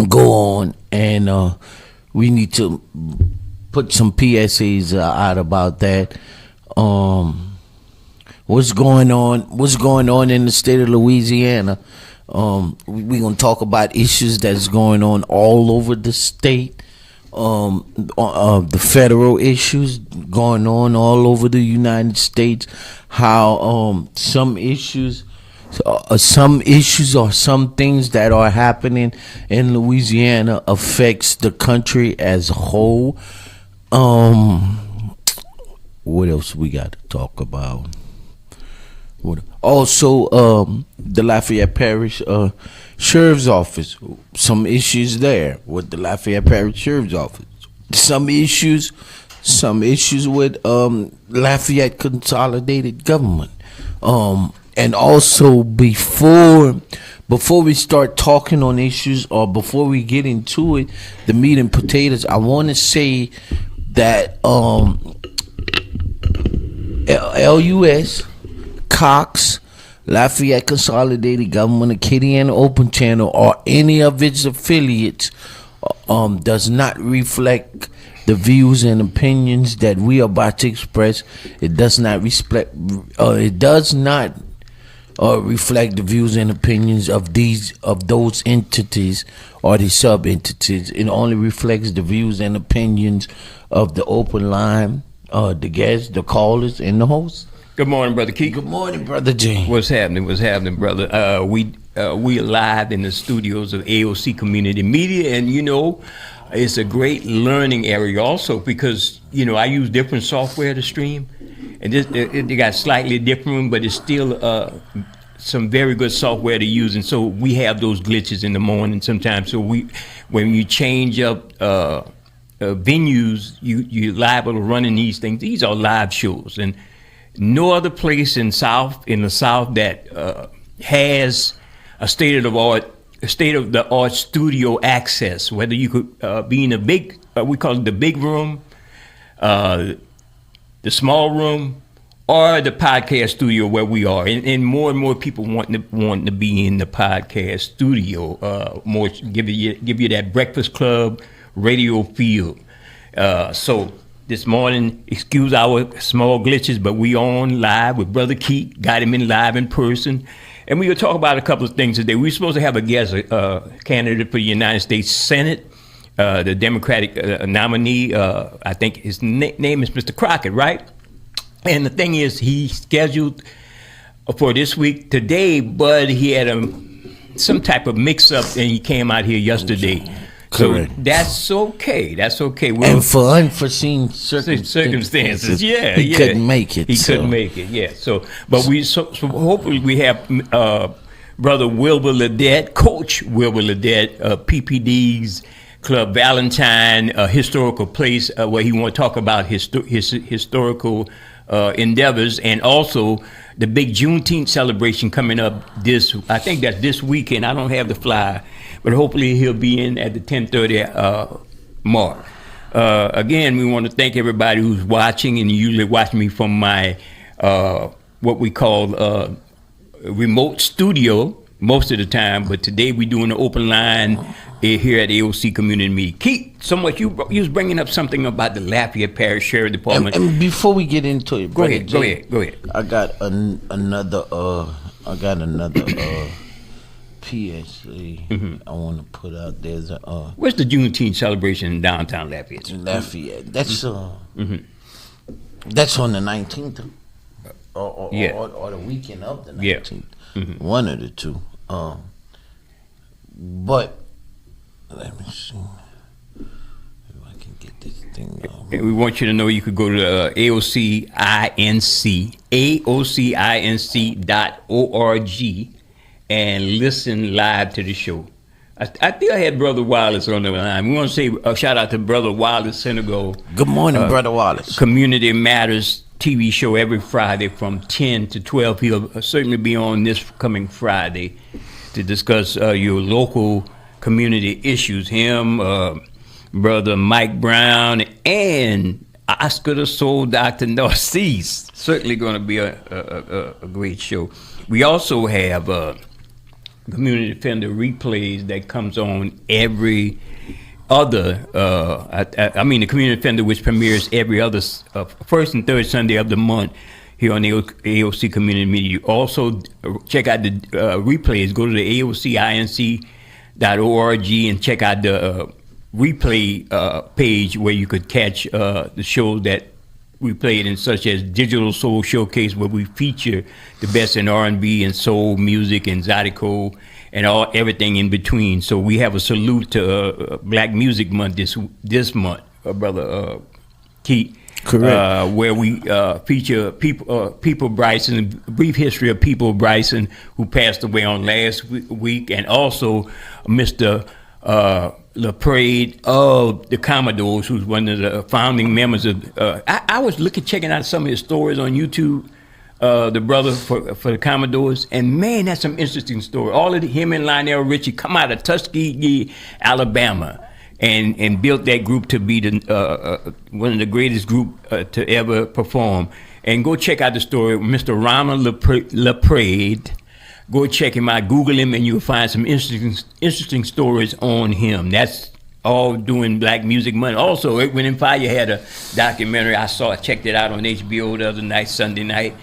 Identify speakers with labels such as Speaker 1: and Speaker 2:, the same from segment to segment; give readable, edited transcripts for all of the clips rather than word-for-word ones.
Speaker 1: go on, and we need to put some PSAs out about that. What's going on? What's going on in the state of Louisiana? We're gonna talk about issues that's going on all over the state. The federal issues going on all over the United States. How some issues or some things that are happening in Louisiana affects the country as a whole. What else we got to talk about? Also, the Lafayette Parish Sheriff's Office. Some issues there with the Lafayette Parish Sheriff's Office. Some issues with Lafayette Consolidated Government. And also before we start talking on issues, or before we get into it, the meat and potatoes, I want to say that LUS, Cox, Lafayette Consolidated Government, Acadiana Open Channel, or any of its affiliates does not reflect the views and opinions that we are about to express. It does not reflect. It does not reflect the views and opinions of those entities or the sub entities. It only reflects the views and opinions of the open line, the guests, the callers, and the hosts.
Speaker 2: Good morning, Brother Keith.
Speaker 1: Good morning, Brother James.
Speaker 2: What's happening, brother? We are live in the studios of AOC Community Media, and it's a great learning area also because I use different software to stream, and they got slightly different, but it's still some very good software to use, and so we have those glitches in the morning sometimes. So when you change up venues, you're liable to run in these things. These are live shows, and no other place in the South that has a state of the art studio access. Whether you could be in a big, we call it the big room, the small room, or the podcast studio where we are, and more people wanting to be in the podcast studio. More give you that Breakfast Club radio feel. So. This morning, excuse our small glitches, but we on live with Brother Keith. Got him in live in person. And we will talk about a couple of things today. We're supposed to have a guest candidate for the United States Senate, the Democratic nominee. I think his name is Mr. Crockett, right? And the thing is, he scheduled for this week today, but he had some type of mix-up, and he came out here yesterday.
Speaker 1: Correct.
Speaker 2: So that's okay.
Speaker 1: And for unforeseen circumstances, he couldn't make it.
Speaker 2: Couldn't make it. Yeah. So hopefully we have Brother Wilbur Ledette, Coach Wilbur Ledette, PPD's Club Valentine, historical place where he want to talk about his historical endeavors, and also the big Juneteenth celebration coming up I think that's this weekend. I don't have the flyer, but hopefully he'll be in at the 10:30 mark. Again, we want to thank everybody who's watching, and you usually watch me from my what we call remote studio most of the time, but today we're doing an open line here at AOC Community Media. Keith, you was bringing up something about the Lafayette Parish Sheriff Department.
Speaker 1: And before we get into it,
Speaker 2: go ahead.
Speaker 1: I got another PSA I want to put out. There's
Speaker 2: where's the Juneteenth celebration in downtown Lafayette?
Speaker 1: Lafayette. That's that's on the 19th, or the weekend of the 19th. Yeah. One of the two. But let me see if I can get this thing.
Speaker 2: And we want you to know you could go to AOCINC.org and listen live to the show. I think I had Brother Wallace on the line. We want to say a shout out to Brother Wallace Senegal.
Speaker 1: Good morning, Brother Wallace.
Speaker 2: Community Matters TV show every Friday from 10 to 12. He'll certainly be on this coming Friday to discuss your local community issues. Him, Brother Mike Brown, and Oscar the Soul Dr. Narcisse. Certainly going to be a great show. We also have community defender replays that comes on every other. I mean, the community defender, which premieres every other first and third Sunday of the month here on the AOC Community Media. You also check out the replays. Go to the AOCinc.org and check out the replay page where you could catch the shows that we played in, such as Digital Soul Showcase, where we feature the best in R&B and soul music and Zydeco and everything in between. So we have a salute to Black Music Month this month, Brother Keith.
Speaker 1: Correct.
Speaker 2: Where we feature People Bryson, a brief history of People Bryson, who passed away on last week, and also Mr. Laprade of the Commodores, who's one of the founding members of. I was checking out some of his stories on YouTube. The brother for the Commodores, and man, that's some interesting story. All of him and Lionel Richie come out of Tuskegee, Alabama, and built that group to be one of the greatest group to ever perform. And go check out the story of Mr. Ronald Laprade. Go check him out, Google him, and you'll find some interesting stories on him. That's all doing Black Music Month. Also, Edwin and Fire had a documentary. Checked it out on HBO the other night, Sunday night.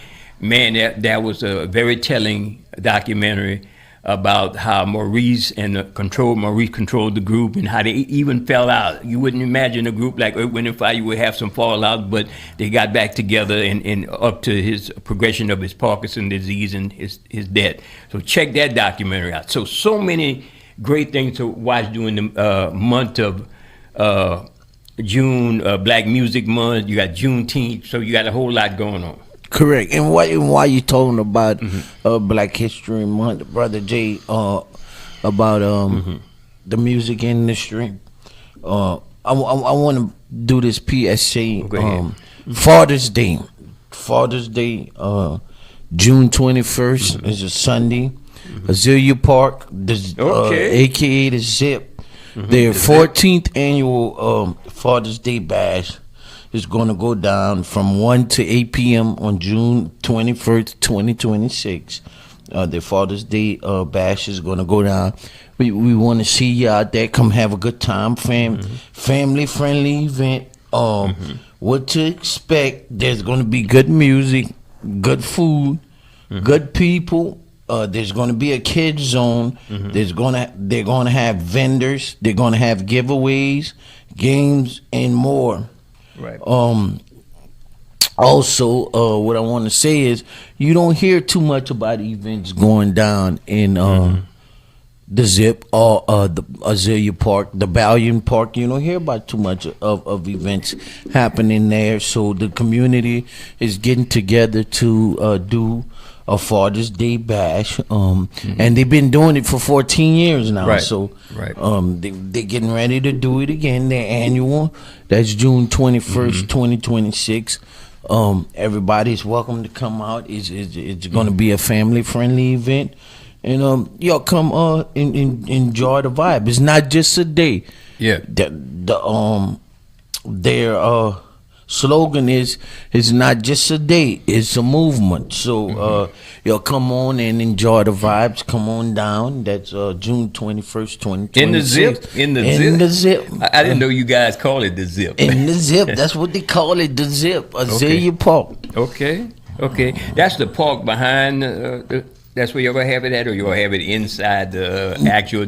Speaker 2: Man, that was a very telling documentary about how Maurice controlled the group, and how they even fell out. You wouldn't imagine a group like Earth, Wind and Fire would have some fallout, but they got back together and up to his progression of his Parkinson's disease and his death. So check that documentary out. So many great things to watch during the month of June, Black Music Month. You got Juneteenth, so you got a whole lot going on.
Speaker 1: Correct. And why you talking about Black History Month, Brother Jay, about the music industry? I want to do this PSA. Father's Day, June 21st is a Sunday. Azalea Park, aka the Zip, their 14th annual Father's Day Bash is going to go down from 1 to 8 p.m. on June 21st, 2026. The Father's Day bash is going to go down. We want to see you out there. Come have a good time. Family-friendly event. What to expect. There's going to be good music, good food, good people. There's going to be a kids zone. They're going to have vendors. They're going to have giveaways, games, and more.
Speaker 2: Right.
Speaker 1: Also, what I want to say is you don't hear too much about events going down in the Zip or the Azalea Park, the Valiant Park. You don't hear about too much of events happening there. So the community is getting together to do a Father's Day bash, and they've been doing it for 14 years now.
Speaker 2: Right.
Speaker 1: So they're getting ready to do it again. Their annual, that's June 21st, 2026. Everybody's welcome to come out. It's going to be a family friendly event, and y'all come and enjoy the vibe. It's not just a day.
Speaker 2: Yeah.
Speaker 1: Their slogan is, it's not just a day, it's a movement. So y'all come on and enjoy the vibes. Come on down. That's June 21st, 2026.
Speaker 2: In the Zip? I didn't know you guys call it the Zip.
Speaker 1: In the Zip. That's what they call it, the Zip. Azalea Park.
Speaker 2: Okay. That's the park behind that's where you're going to have it at, or you're going to have it inside the actual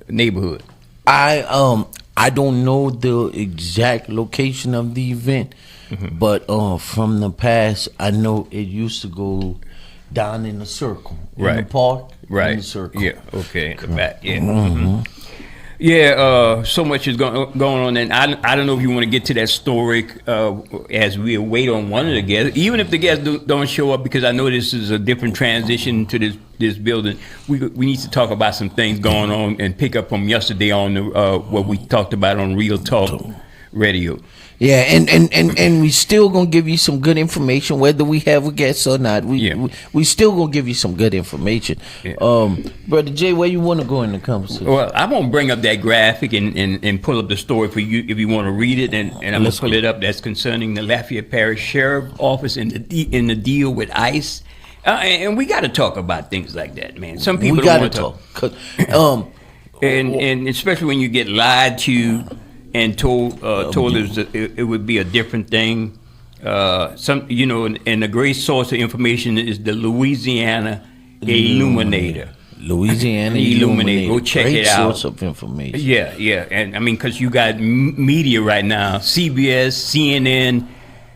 Speaker 2: neighborhood?
Speaker 1: I don't know the exact location of the event, but from the past, I know it used to go down in a circle. In the park, in the circle.
Speaker 2: Yeah, okay, the back, yeah. Yeah, so much is going on, and I don't know if you want to get to that story as we wait on one of the guests, even if the guests don't show up, because I know this is a different transition to this building. We need to talk about some things going on and pick up from yesterday on what we talked about on Real Talk Radio.
Speaker 1: Yeah, and we still gonna give you some good information, whether we have a guest or not. We still gonna give you some good information. Yeah. Brother Jay, where you want to go in the conversation?
Speaker 2: Well, I'm gonna bring up that graphic and pull up the story for you if you want to read it, and I'm gonna pull it up. That's concerning the Lafayette Parish Sheriff Office in the deal with ICE And we got to talk about things like that, man. Some people
Speaker 1: We
Speaker 2: don't
Speaker 1: got to
Speaker 2: want to
Speaker 1: talk. 'Cause,
Speaker 2: and especially when you get lied to and told it would be a different thing. And a great source of information is the Louisiana Illuminator.
Speaker 1: Louisiana
Speaker 2: Illuminator. Go check
Speaker 1: Great
Speaker 2: it out.
Speaker 1: Source of information.
Speaker 2: Yeah, and I mean, because you got media right now, CBS, CNN,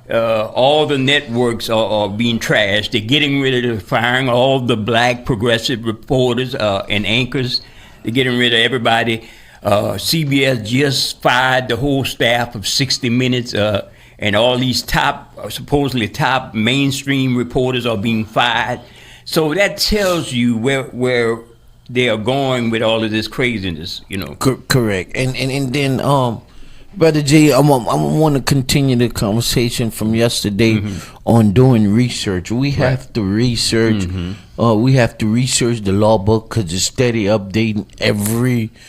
Speaker 2: all the networks are being trashed. They're getting rid of, firing all the black progressive reporters and anchors. They're getting rid of everybody. CBS just fired the whole staff of 60 Minutes, and all these supposedly top mainstream reporters are being fired. So that tells you where they are going with all of this craziness,
Speaker 1: Correct. And then Brother J, I want to continue the conversation from yesterday on doing research. We have to research. We have to research the law book because it's steady updating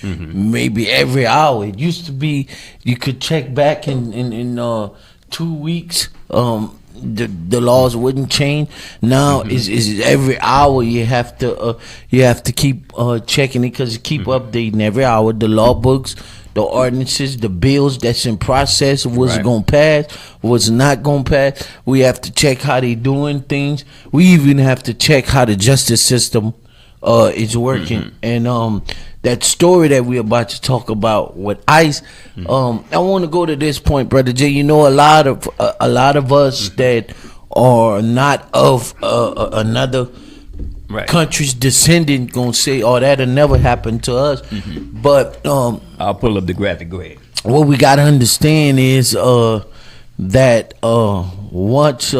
Speaker 1: maybe every hour. It used to be you could check back in 2 weeks. The laws wouldn't change. Now is every hour you have to keep checking it because you keep updating every hour the law books, the ordinances, the bills that's in process, what's gonna pass, what's not gonna pass. We have to check how they doing things. We even have to check how the justice system is working. And that story that we're about to talk about with ICE, I want to go to this point, Brother J. A lot of us that are not of another country's descendant gonna say, "Oh, that'll never happen to us." But
Speaker 2: I'll pull up the graphic. Go ahead.
Speaker 1: What we gotta understand is that once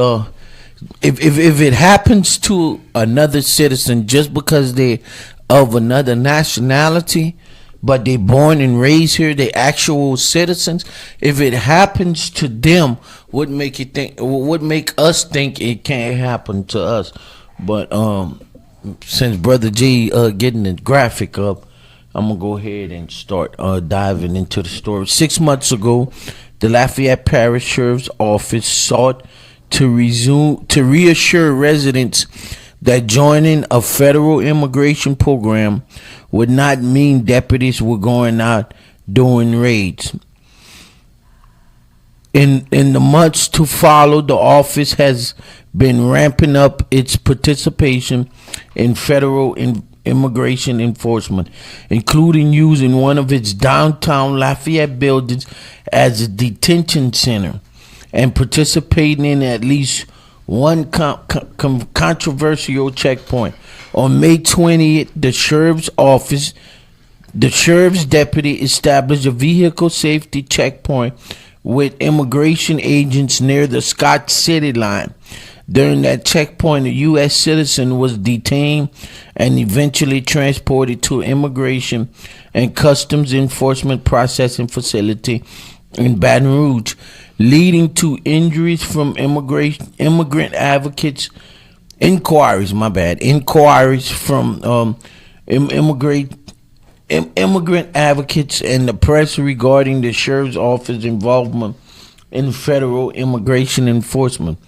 Speaker 1: if it happens to another citizen just because they of another nationality, but they born and raised here, they actual citizens. If it happens to them, would make us think it can't happen to us. But since Brother G getting the graphic up, I'm gonna go ahead and start diving into the story. 6 months ago, the Lafayette Parish Sheriff's Office sought to reassure residents that joining a federal immigration program would not mean deputies were going out doing raids. In the months to follow, the office has been ramping up its participation in federal immigration enforcement, including using one of its downtown Lafayette buildings as a detention center and participating in at least one controversial checkpoint. On May 20th, the sheriff's deputy established a vehicle safety checkpoint with immigration agents near the Scott City line. During that checkpoint, a U.S. citizen was detained and eventually transported to Immigration and Customs Enforcement Processing Facility in Baton Rouge, leading to injuries from immigrant advocates. Inquiries from immigrant advocates and the press regarding the sheriff's office involvement in federal immigration enforcement.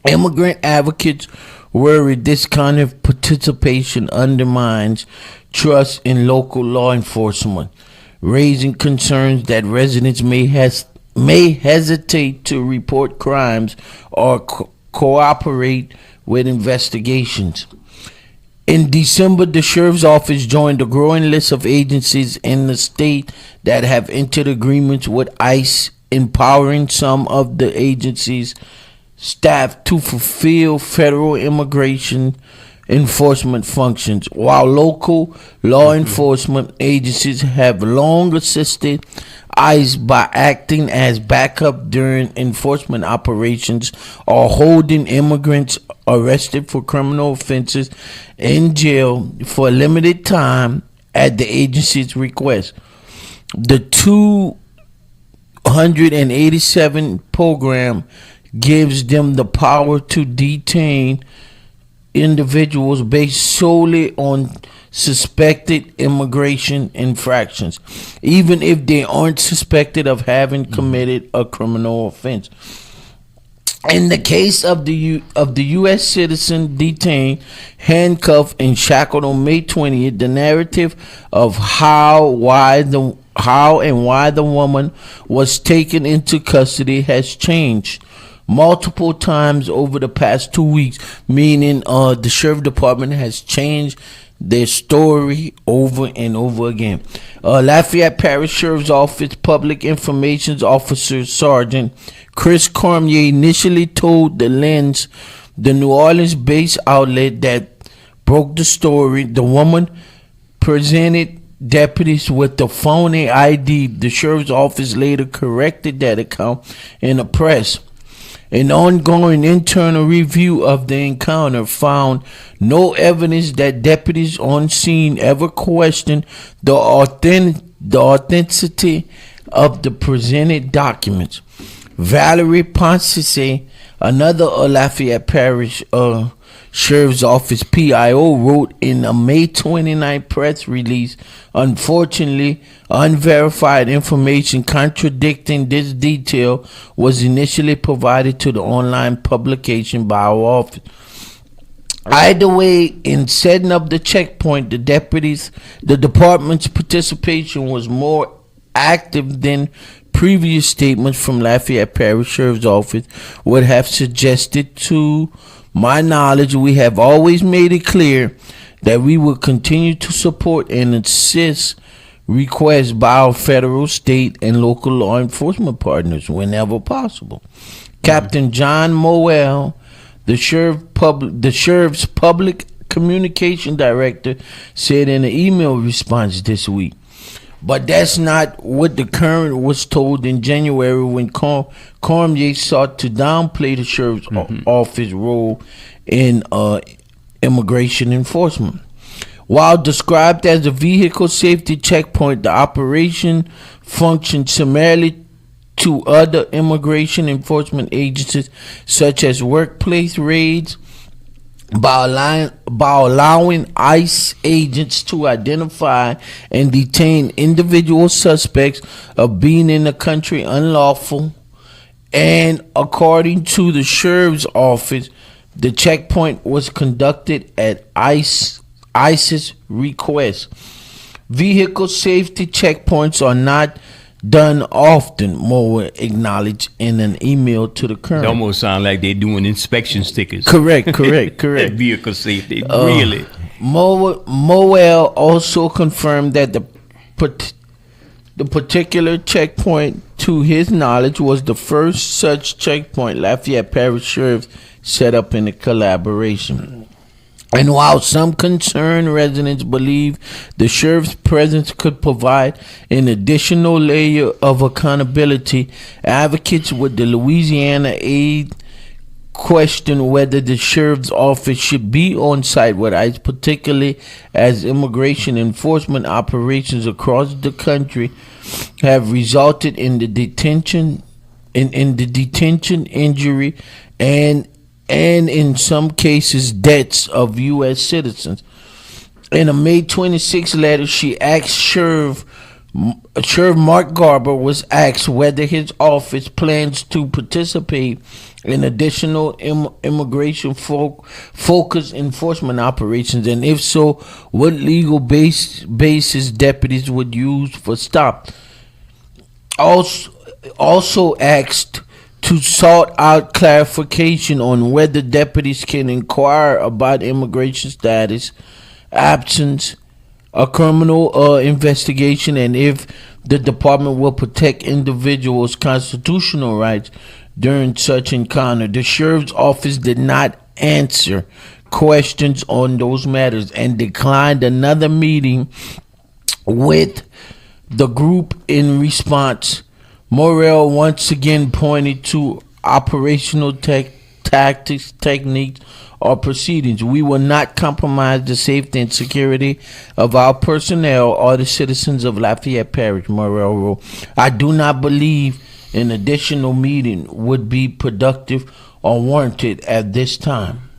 Speaker 1: Immigrant advocates worry this kind of participation undermines trust in local law enforcement, raising concerns that residents may hesitate to report crimes or cooperate with investigations. In December, the sheriff's office joined a growing list of agencies in the state that have entered agreements with ICE, empowering some of the agencies' staff to fulfill federal immigration enforcement functions, while local law enforcement agencies have long assisted ICE by acting as backup during enforcement operations or holding immigrants arrested for criminal offenses in jail for a limited time at the agency's request. The 287 program gives them the power to detain individuals based solely on suspected immigration infractions, even if they aren't suspected of having committed a criminal offense. In the case of the U.S. citizen detained, handcuffed, and shackled on May 20th, the narrative of how and why the woman was taken into custody has changed multiple times over the past 2 weeks. Meaning, the sheriff department has changed their story over and over again. Lafayette Parish Sheriff's Office Public Information Officer Sergeant Chris Cormier initially told the Lens, the New Orleans-based outlet that broke the story, the woman presented deputies with the phony ID. The sheriff's office later corrected that account in the press. An ongoing internal review of the encounter found no evidence that deputies on scene ever questioned the authenticity of the presented documents. Valerie Ponce, another Lafayette Parish Sheriff's Office PIO, wrote in a May 29 press release, unfortunately, unverified information contradicting this detail was initially provided to the online publication by our office. Either way, in setting up the checkpoint, the department's participation was more active than previous statements from Lafayette Parish Sheriff's Office would have suggested. To my knowledge, we have always made it clear that we will continue to support and assist requests by our federal, state, and local law enforcement partners whenever possible. Captain John Moel, the sheriff's public communication director, said in an email response this week. But that's not what the current was told in January when Cormier sought to downplay the sheriff's office role in immigration enforcement. While described as a vehicle safety checkpoint, the operation functioned similarly to other immigration enforcement agencies, such as workplace raids, by allowing ICE agents to identify and detain individual suspects of being in the country unlawful. And according to the sheriff's office, the checkpoint was conducted at ICE's request. Vehicle safety checkpoints are not done often, Moore acknowledged in an email to the Current.
Speaker 2: It almost sounds like they're doing inspection stickers.
Speaker 1: Correct.
Speaker 2: Vehicle safety, really.
Speaker 1: Moel also confirmed that the particular checkpoint, to his knowledge, was the first such checkpoint Lafayette Parish Sheriff set up in a collaboration. And while some concerned residents believe the sheriff's presence could provide an additional layer of accountability, advocates with the Louisiana aid question whether the sheriff's office should be on site with ICE, particularly as immigration enforcement operations across the country have resulted in the detention, injury, and in some cases deaths of U.S. citizens. In a May 26 letter, she asked Sheriff Mark Garber was asked whether his office plans to participate in additional immigration focused enforcement operations, and if so, what legal basis deputies would use for stop. Also asked to sought out clarification on whether deputies can inquire about immigration status, absence, a criminal investigation, and if the department will protect individuals' constitutional rights during such encounter. The sheriff's office did not answer questions on those matters and declined another meeting with the group. In response, Morrell once again pointed to operational tactics, techniques, or proceedings. We will not compromise the safety and security of our personnel or the citizens of Lafayette Parish, Morrell wrote. I do not believe an additional meeting would be productive or warranted at this time.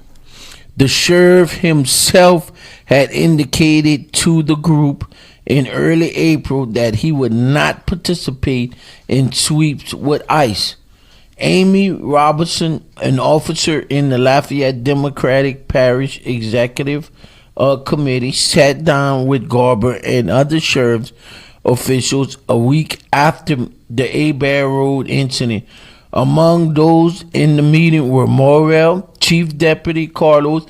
Speaker 1: The sheriff himself had indicated to the group in early April that he would not participate in sweeps with ICE. Amy Robertson, an officer in the Lafayette Democratic Parish Executive Committee, sat down with Garber and other sheriff's officials a week after the Abear Road incident. Among those in the meeting were Morrell, Chief Deputy Carlos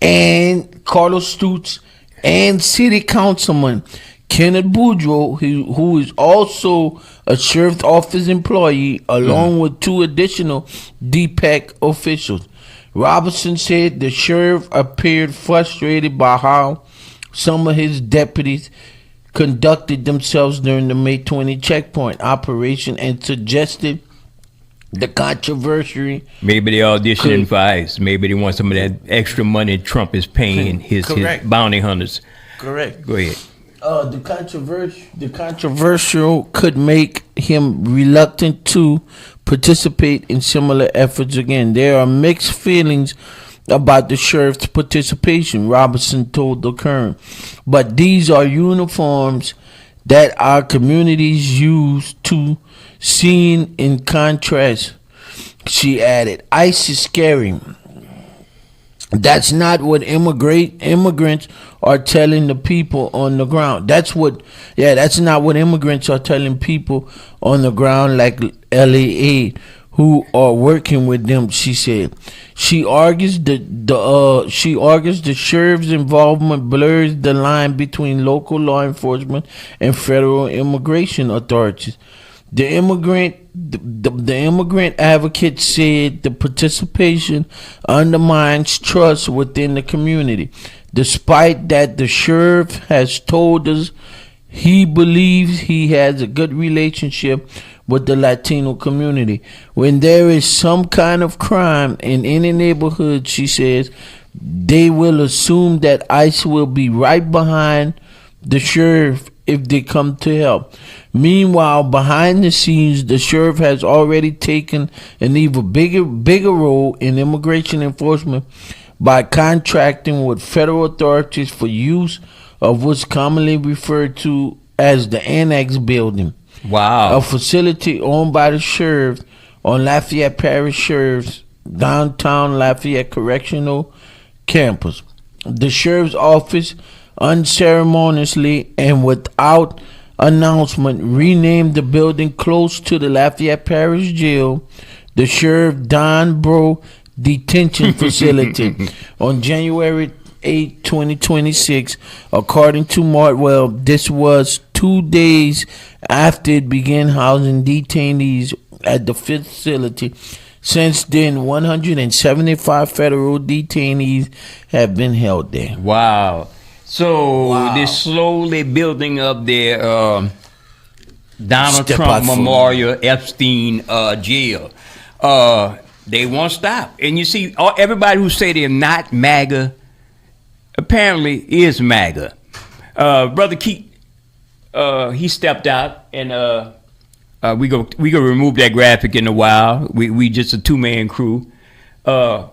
Speaker 1: Stutz, and City Councilman Kenneth Boudreaux, who is also a sheriff's office employee, along with two additional DPEC officials. Robertson said the sheriff appeared frustrated by how some of his deputies conducted themselves during the May 20 checkpoint operation and suggested the controversy.
Speaker 2: Maybe they auditioning for ICE. Maybe they want some of that extra money Trump is paying his bounty hunters.
Speaker 1: Correct.
Speaker 2: Go ahead.
Speaker 1: The controversial could make him reluctant to participate in similar efforts again. There are mixed feelings about the sheriff's participation, Robertson told the Current. But these are uniforms that our communities use to seen in contrast, she added. ICE is scary. That's not what immigrants are telling the people on the ground. That's not what immigrants are telling people on the ground, like LAA, who are working with them, she said. She argues the sheriff's involvement blurs the line between local law enforcement and federal immigration authorities. The immigrant advocate said the participation undermines trust within the community. Despite that, the sheriff has told us he believes he has a good relationship with the Latino community. When there is some kind of crime in any neighborhood, she says, they will assume that ICE will be right behind the sheriff if they come to help. Meanwhile, behind the scenes, the sheriff has already taken an even bigger role in immigration enforcement by contracting with federal authorities for use of what's commonly referred to as the Annex Building.
Speaker 2: Wow.
Speaker 1: A facility owned by the sheriff on Lafayette Parish Sheriff's downtown Lafayette Correctional Campus. The sheriff's office unceremoniously and without announcement renamed the building close to the Lafayette Parish Jail the Sheriff Don Bro Detention Facility on January 8, 2026. According to Martwell, this was 2 days after it began housing detainees at the facility. Since then, 175 federal detainees have been held there.
Speaker 2: Wow. So they're slowly building up their Donald Trump Memorial Epstein jail. They won't stop. And you see, everybody who say they're not MAGA apparently is MAGA. Brother Keith, he stepped out, and we go remove that graphic in a while. We just a two-man crew. Brother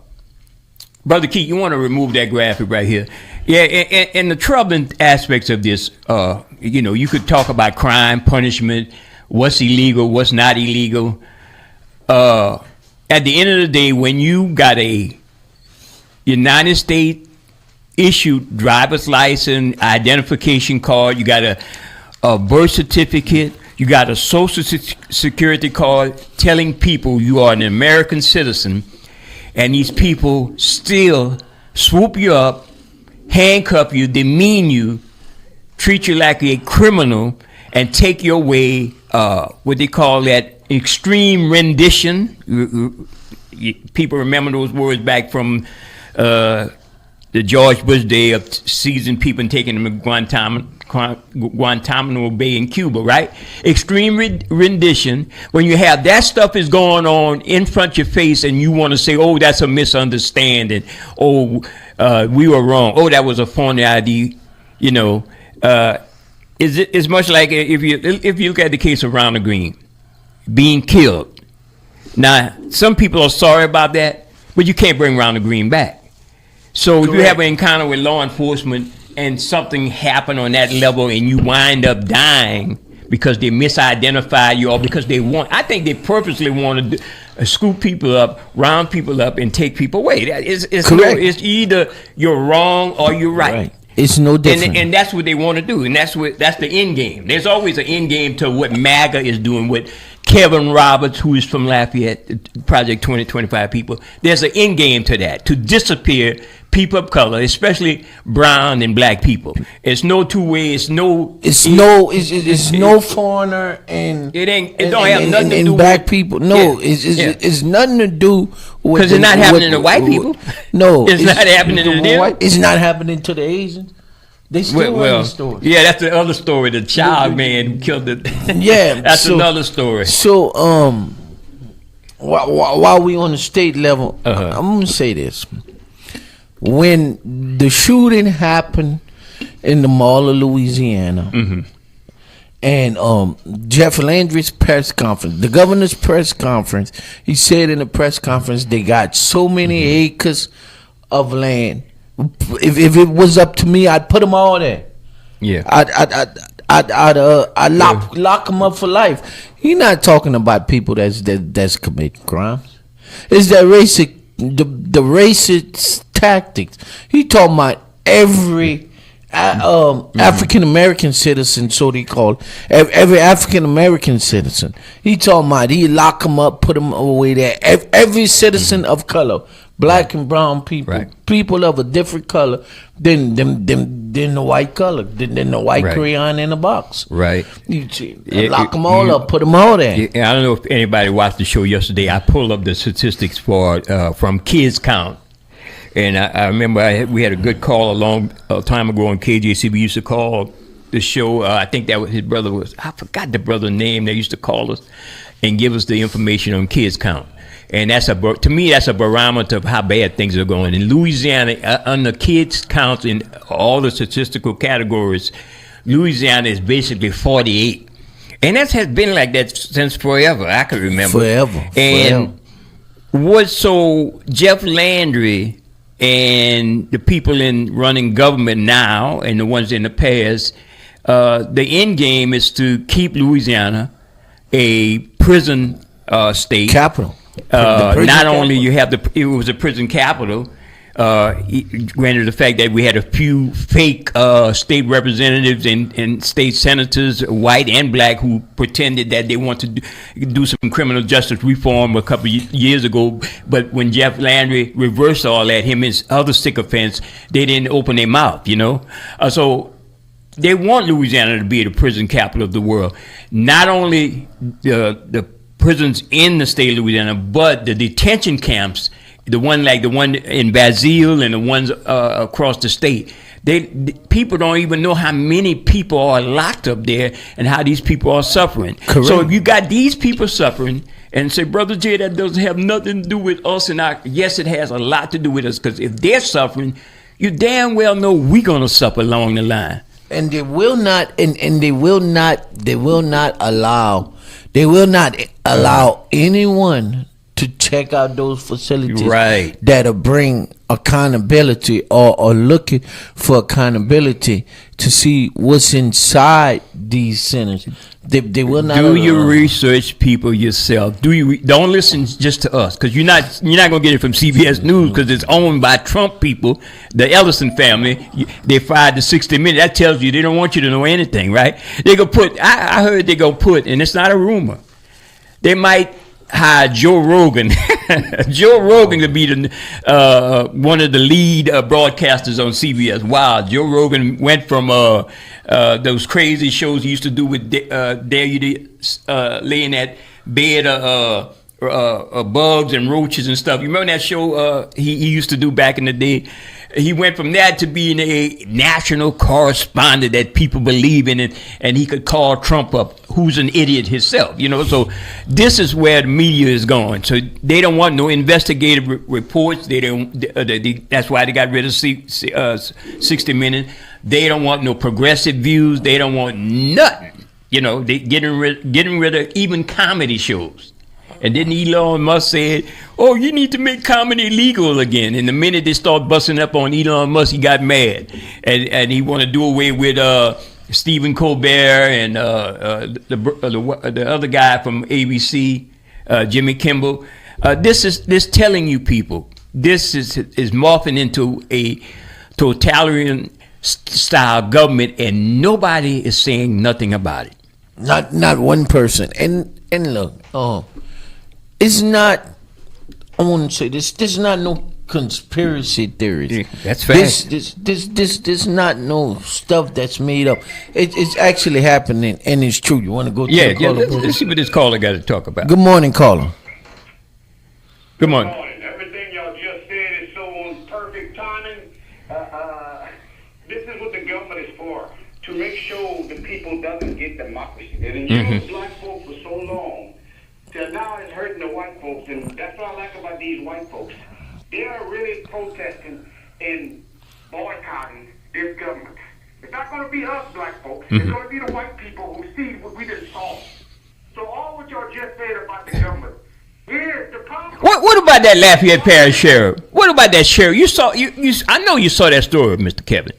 Speaker 2: Keith, you want to remove that graphic right here? Yeah, and the troubling aspects of this, you could talk about crime, punishment, what's illegal, what's not illegal. At the end of the day, when you got a United States issued driver's license, identification card, you got a birth certificate, you got a social security card telling people you are an American citizen, and these people still swoop you up, handcuff you, demean you, treat you like a criminal, and take your way, what they call that extreme rendition. People remember those words back from the George Bush day of seizing people and taking them to Guantanamo Bay in Cuba, right? Extreme rendition. When you have that stuff is going on in front of your face and you want to say, oh, that's a misunderstanding. Oh, we were wrong. Oh, that was a phony ID. It's much like if you look at the case of Ronald Green being killed. Now, some people are sorry about that, but you can't bring Ronald Green back. So if you have an encounter with law enforcement and something happened on that level and you wind up dying because they misidentify you or because I think they purposely want to scoop people up, round people up, and take people away. It's
Speaker 1: Correct.
Speaker 2: it's either you're wrong or you're right.
Speaker 1: It's no different.
Speaker 2: And that's what they want to do, and that's the end game. There's always an end game to what MAGA is doing with Kevin Roberts, who is from Lafayette, Project 2025 people. There's an end game to that, to disappear people of color, especially brown and black people. It's no two ways. It's
Speaker 1: no foreigner and
Speaker 2: it don't have nothing to do with
Speaker 1: black people. No, it's nothing to do with,
Speaker 2: because it's not happening to white people.
Speaker 1: No,
Speaker 2: it's not happening to them.
Speaker 1: It's not happening to the Asians. They still run the story.
Speaker 2: Yeah, that's the other story. The child man who killed the.
Speaker 1: Yeah,
Speaker 2: that's another story.
Speaker 1: So while we on the state level, I'm gonna say this: when the shooting happened in the Mall of Louisiana, and Jeff Landry's press conference, the governor's press conference, he said in the press conference they got so many acres of land. If it was up to me, I'd put them all there.
Speaker 2: Yeah,
Speaker 1: I'd lock them up for life. He's not talking about people that's committing crimes. It's that the racist tactics. He talking about every African American citizen, so they call every African American citizen. He talking about he lock them up, put them away there. Every citizen of color. Black and brown people, people of a different color than the white color, than the white crayon in the box.
Speaker 2: Right.
Speaker 1: Lock them all up, put them all there.
Speaker 2: I don't know if anybody watched the show yesterday. I pulled up the statistics for from Kids Count. And I remember we had a good call a long time ago on KJC. We used to call the show. I think that was his brother I forgot the brother's name. They used to call us and give us the information on Kids Count. And to me, that's a barometer of how bad things are going. In Louisiana, under kids counts in all the statistical categories, Louisiana is basically 48. And that has been like that since forever. I can remember.
Speaker 1: Forever.
Speaker 2: And so Jeff Landry and the people in running government now and the ones in the past, the end game is to keep Louisiana a prison state.
Speaker 1: Capital.
Speaker 2: Not only you have it was a prison capital, granted the fact that we had a few fake state representatives and state senators, white and black, who pretended that they want to do some criminal justice reform a couple years ago. But when Jeff Landry reversed all that, him and his other sycophants, they didn't open their mouth, so they want Louisiana to be the prison capital of the world. Not only the prisons in the state of Louisiana, but the detention camps, the one in Basile and the ones across the state. People don't even know how many people are locked up there and how these people are suffering.
Speaker 1: Correct.
Speaker 2: So if you got these people suffering and say, Brother Jay, that doesn't have nothing to do with us, yes, it has a lot to do with us, because if they're suffering, you damn well know we're gonna suffer along the line.
Speaker 1: And they will not, and they will not allow anyone to check out those facilities that'll bring accountability or looking for accountability to see what's inside these centers. They will not.
Speaker 2: Do your research, people, yourself. Don't listen just to us, because you're not gonna get it from CBS News, because it's owned by Trump people, the Ellison family. They fired the 60 Minutes. That tells you they don't want you to know anything, right? They go put. I heard they go put, and it's not a rumor. They might hire Joe Rogan. Joe Rogan could be one of the lead broadcasters on CBS. Wow, Joe Rogan went from those crazy shows he used to do with Dare You to lay in that bed of bugs and roaches and stuff. You remember that show he used to do back in the day? He went from that to being a national correspondent that people believe in, and he could call Trump up, who's an idiot himself, So this is where the media is going. So they don't want no investigative reports. They don't. That's why they got rid of 60 Minutes. They don't want no progressive views. They don't want nothing. They getting rid of even comedy shows. And then Elon Musk said, "Oh, you need to make comedy legal again." And the minute they start busting up on Elon Musk, he got mad, and he want to do away with Stephen Colbert and the other guy from ABC, Jimmy Kimmel. This telling you people this is morphing into a totalitarian style government, and nobody is saying nothing about it.
Speaker 1: Not one person. And look, it's not. I want to say this. This is not no conspiracy theories.
Speaker 2: Yeah, that's fact.
Speaker 1: This not no stuff that's made up. It's actually happening, and it's true. You want to go?
Speaker 2: Yeah. Let's see what this caller got to talk about.
Speaker 1: Good morning, caller.
Speaker 2: Good morning.
Speaker 3: Everything y'all just said is so on perfect timing. This is what the government is for, to make sure the people doesn't get democracy. They've used black folks for so long, till now it's hurting the white folks, and that's what I like about these white folks. They are really protesting and boycotting this government. It's not going to be us black folks. It's going to be the white people who see what we just saw. So all what y'all just said about the government, here's the problem.
Speaker 2: What about that Lafayette Parish sheriff? What about that sheriff? You saw I know you saw that story, Mr. Kevin.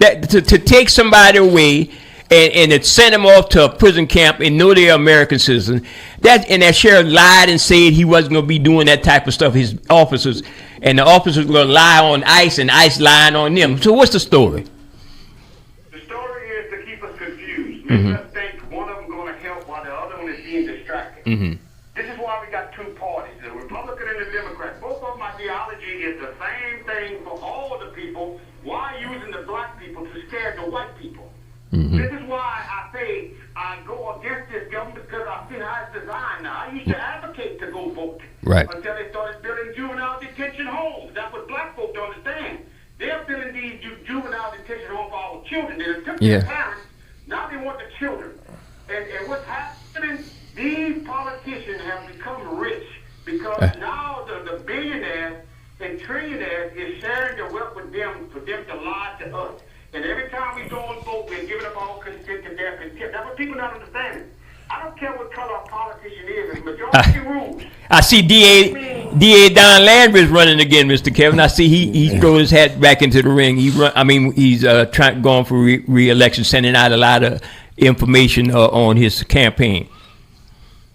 Speaker 2: That to take somebody away and to send them off to a prison camp and know they're American citizens. That sheriff lied and said he wasn't going to be doing that type of stuff. His officers, and the officers were going to lie on ICE, and ICE lying on them. So what's the story?
Speaker 3: The story is to keep us confused. Make us think one of them going to help while the other one is being distracted. This is why we got two parties, the Republican and the Democrat. Both of them ideology is the same thing for all the people. Why using the black people to scare the white people? This is why I say I go against this government, because I see how it's designed now. I used to advocate to go vote.
Speaker 2: Right.
Speaker 3: Until they started building juvenile detention homes. That's what black folk don't understand. They're building these juvenile detention homes for our children. They took their parents, now they want the children. And what's happening, these politicians have become rich because now the billionaires and trillionaires is sharing their wealth with them for them to lie to us. And every time we go and vote, we're giving up all consent to their contempt. That's what people not understanding. I don't care what color a politician is. It's majority rules.
Speaker 2: I see DA Don Landry is running again, Mr. Kevin. I see he throw his hat back into the ring. He's going for re-election, sending out a lot of information on his campaign.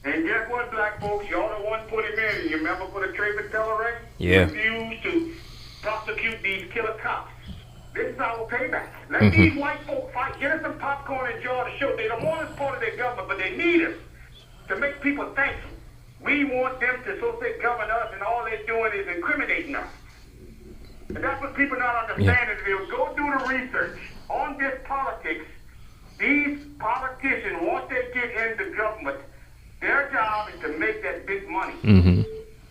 Speaker 3: And guess what, black folks? Y'all the one put him in. You remember for the Trayvon Keller race?
Speaker 2: Yeah.
Speaker 3: Refused to prosecute these killer cops. This is our payback. Let these white folk fight. Get us some popcorn and enjoy the show. They don't want us part of their government, but they need us to make people think. We want them to so-say govern us, and all they're doing is incriminating us. And that's what people not understanding. If they go do the research on this politics, these politicians, once they get in the government, their job is to make that big money.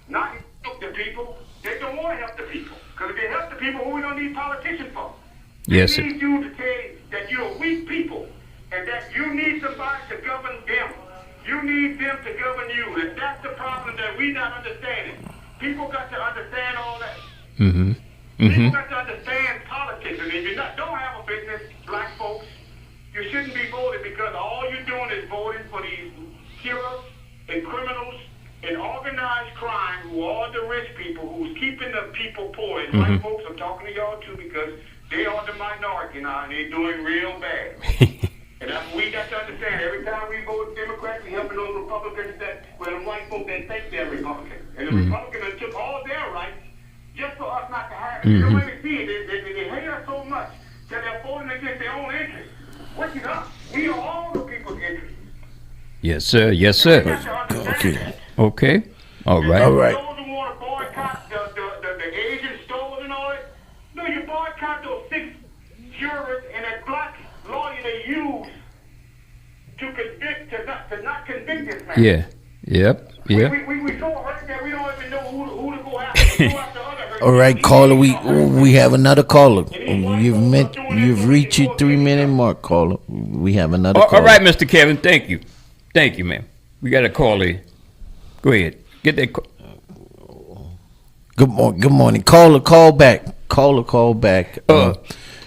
Speaker 3: Not help the people. They don't want to help the people. Because if they help the people, who we don't need politicians for?
Speaker 2: Yes,
Speaker 3: they need you to say that you're weak people and that you need somebody to govern them. You need them to govern you. And that's the problem that we not understanding. People got to understand all that. People got to understand politics. And if you don't have a business, black folks, you shouldn't be voting, because all you're doing is voting for these killers and criminals and organized crime, who are the rich people, who's keeping the people poor. And white folks, I'm talking to y'all too, because they are the minority now, and they're doing real bad. And that's what we got to understand. Every time we vote Democrat, we helping those Republicans the white folks that think they're Republicans. And the Republicans took all their rights just for us not to have it. You don't even see it. They hate us so much that they're voting against their own interests. Which is us. We are all the people's interests.
Speaker 2: Yes, sir. Yes, sir. Okay. All right.
Speaker 1: All right.
Speaker 3: Those who want to boycott the Asian stores and all that, no, you boycott those 6 jurors and that black lawyer they use to convict, to not convict this man.
Speaker 2: Yeah. Yep. Yep.
Speaker 3: We so hurt that we don't even know who to go after. We go after other hurt.
Speaker 1: All right, caller. We have another caller. You've reached your 3-minute mark, caller. We have another caller.
Speaker 2: All right, Mr. Kevin. Thank you, man. We got a caller. Go ahead. Get that.
Speaker 1: Good morning. Call back. Call back.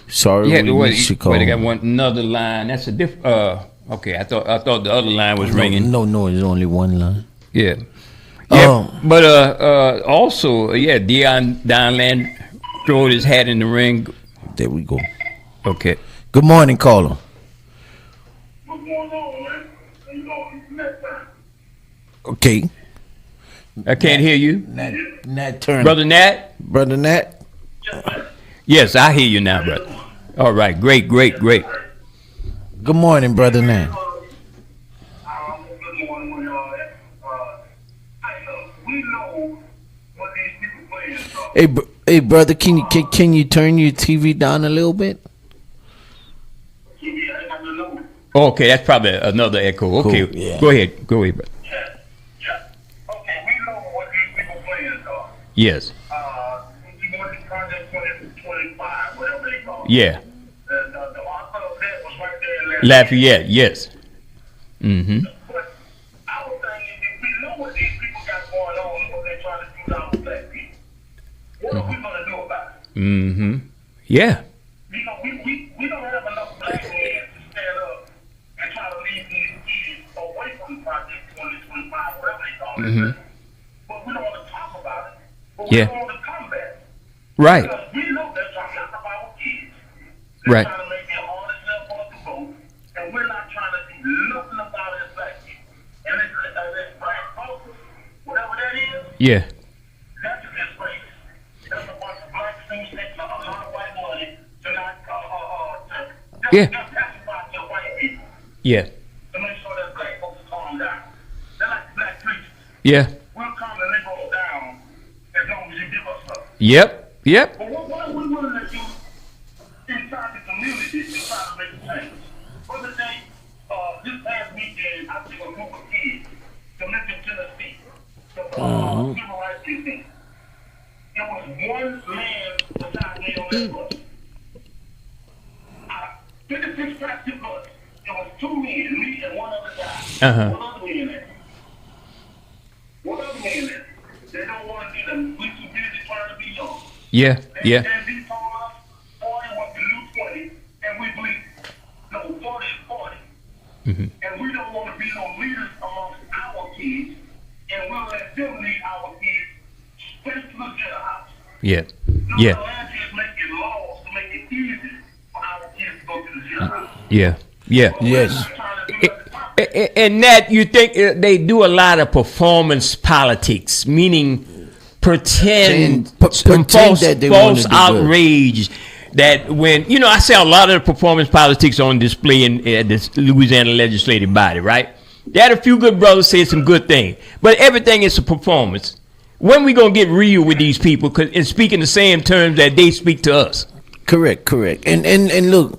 Speaker 1: Sorry, we missed your call.
Speaker 2: Wait, I got another line. That's a different. Okay, I thought the other line was ringing.
Speaker 1: No, there's only one line.
Speaker 2: Yeah. But also, Don Land threw his hat in the ring.
Speaker 1: There we go.
Speaker 2: Okay.
Speaker 1: Good morning, caller.
Speaker 3: What's going on, man? You know, next time.
Speaker 1: Okay.
Speaker 2: I can't hear you.
Speaker 1: Nat Turner.
Speaker 2: Brother Nat?
Speaker 1: Brother Nat?
Speaker 2: Yes, I hear you now, brother. All right, great.
Speaker 1: Good morning, Brother Nat.
Speaker 3: Good morning, we know what these people playing.
Speaker 1: Hey, brother, can you turn your TV down a little bit?
Speaker 2: Okay, that's probably another echo. Okay,
Speaker 1: Cool, yeah.
Speaker 2: Go ahead, brother.
Speaker 3: Yeah. Okay, we know what these people playing are.
Speaker 2: Yes.
Speaker 3: You go to Project 2025, whatever they call it.
Speaker 2: Yeah.
Speaker 3: The author of that was right there in
Speaker 2: Lafayette. Yes. Mm-hmm.
Speaker 3: But our thing is, if we know what these people got going on and what they're trying to do to our black people, what are we going to do about it?
Speaker 2: Mm-hmm. Yeah.
Speaker 3: You know, we don't have enough black men to stand up and try to lead these kids away from Project 2025, whatever they call it. But we don't want to talk about it. But we don't want to combat it.
Speaker 2: Right.
Speaker 3: Because we know they're trying to knock up our kids. They're
Speaker 2: Right.
Speaker 3: trying to make it hard as hell for us to vote. And we're not trying to do nothing about it as black people. And it's black focus, whatever that is,
Speaker 2: Yeah.
Speaker 3: that's a disgrace. That's a bunch of black students taking a lot of white money to not
Speaker 2: Yeah.
Speaker 3: just pacify to white people
Speaker 2: Yeah.
Speaker 3: to make sure that black folks calm down. They're like black preachers.
Speaker 2: Yeah.
Speaker 3: We'll calm the Negro down as long as you give us stuff.
Speaker 2: Yep.
Speaker 3: But what are we willing to do inside the community to try to make a change? Other day, this past weekend, I took a group of kids to Memphis, Tennessee, to civil rights museum. There was one man beside me on that bus. 56 plastic bus. There was two men, me and one other guy.
Speaker 2: Uh-huh.
Speaker 3: One other man there. They don't want to be the we too busy trying to be young.
Speaker 2: Yeah. Yeah.
Speaker 3: And we told us 40 was the new 20, and we believe, no, 40 is 40. And we don't want to be no leaders amongst our kids, and we'll let them lead our kids straight to the jailhouse.
Speaker 2: Yeah.
Speaker 3: No,
Speaker 2: Yeah.
Speaker 3: the land is making laws to make it easy for our kids to go to the jailhouse.
Speaker 2: Yeah. Yeah.
Speaker 1: Yes.
Speaker 3: We're not trying to do that.
Speaker 2: And Nat, you think they do a lot of performance politics, meaning pretend
Speaker 1: Pretend that they wanna
Speaker 2: false
Speaker 1: do good.
Speaker 2: outrage. That when I say a lot of the performance politics on display in this Louisiana legislative body, right? They had a few good brothers say some good things, but everything is a performance. When we gonna get real with these people and speak in the same terms that they speak to us?
Speaker 1: Correct. And look.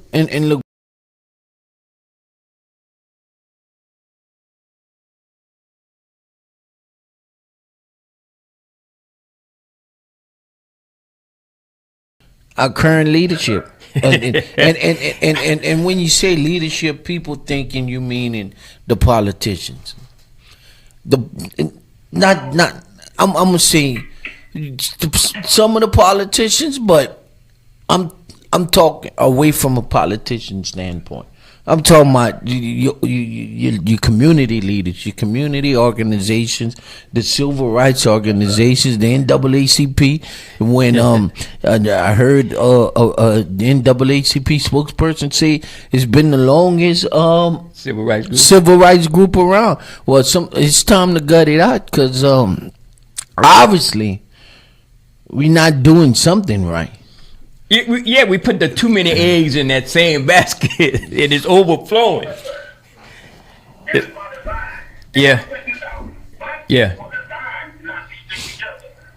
Speaker 1: Our current leadership, and when you say leadership, people thinking you meaning the politicians. Not. I'm gonna say some of the politicians, but I'm talking away from a politician standpoint. I'm talking about your community leaders, your community organizations, the civil rights organizations, the NAACP. When I heard the NAACP spokesperson say it's been the longest civil rights group around. Well, it's time to gut it out because obviously we're not doing something right.
Speaker 2: Yeah, we put the too many eggs in that same basket. It is overflowing. Yeah. Yeah.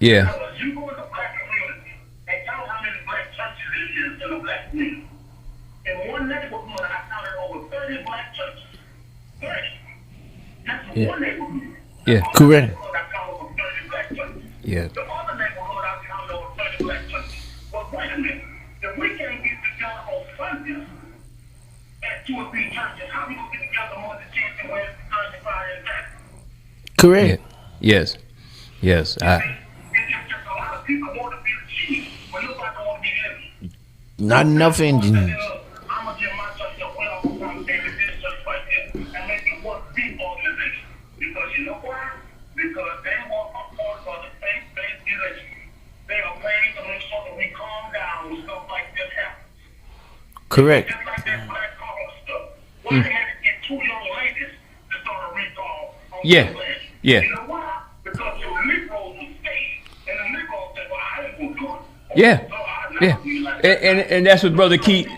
Speaker 2: Yeah.
Speaker 3: You go in the black community and count how many black churches there is in the black community. In one neighborhood, I counted over 30 black churches. 30. That's one neighborhood.
Speaker 2: Yeah.
Speaker 1: Correct.
Speaker 3: I counted over 30 black churches.
Speaker 2: Yeah.
Speaker 3: The other neighborhood, I counted over 30 black churches. Well, wait a minute. If we can't get together on Sundays at 2 or 3 churches, how we gonna get together more than Tuesday, Wednesday, Thursday, Friday, and Saturday?
Speaker 2: Yeah.
Speaker 1: Correct.
Speaker 2: Yes.
Speaker 3: It's just a lot of people want to be the chief, but nobody want to be enemy.
Speaker 1: Not enough engineers.
Speaker 3: I'm gonna give my church a well-run baby this church right here and make it one big organization. Because you know why? Because they want a part of the faith-based election. They are paid to make sure that we calm down when stuff like this happens.
Speaker 1: Correct.
Speaker 3: Just like that black car stuff. Why they had to get 2 young ladies to start a recall on
Speaker 2: Yeah.
Speaker 3: the pledge?
Speaker 2: Yeah.
Speaker 3: You know why? Because your
Speaker 2: Yeah, yeah, and that's what Brother Keith.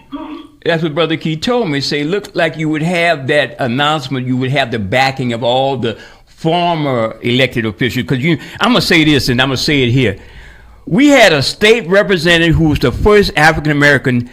Speaker 2: That's what Brother Keith told me. Say, look like you would have that announcement. You would have the backing of all the former elected officials. Because I'm gonna say this, and I'm gonna say it here. We had a state representative who was the first African American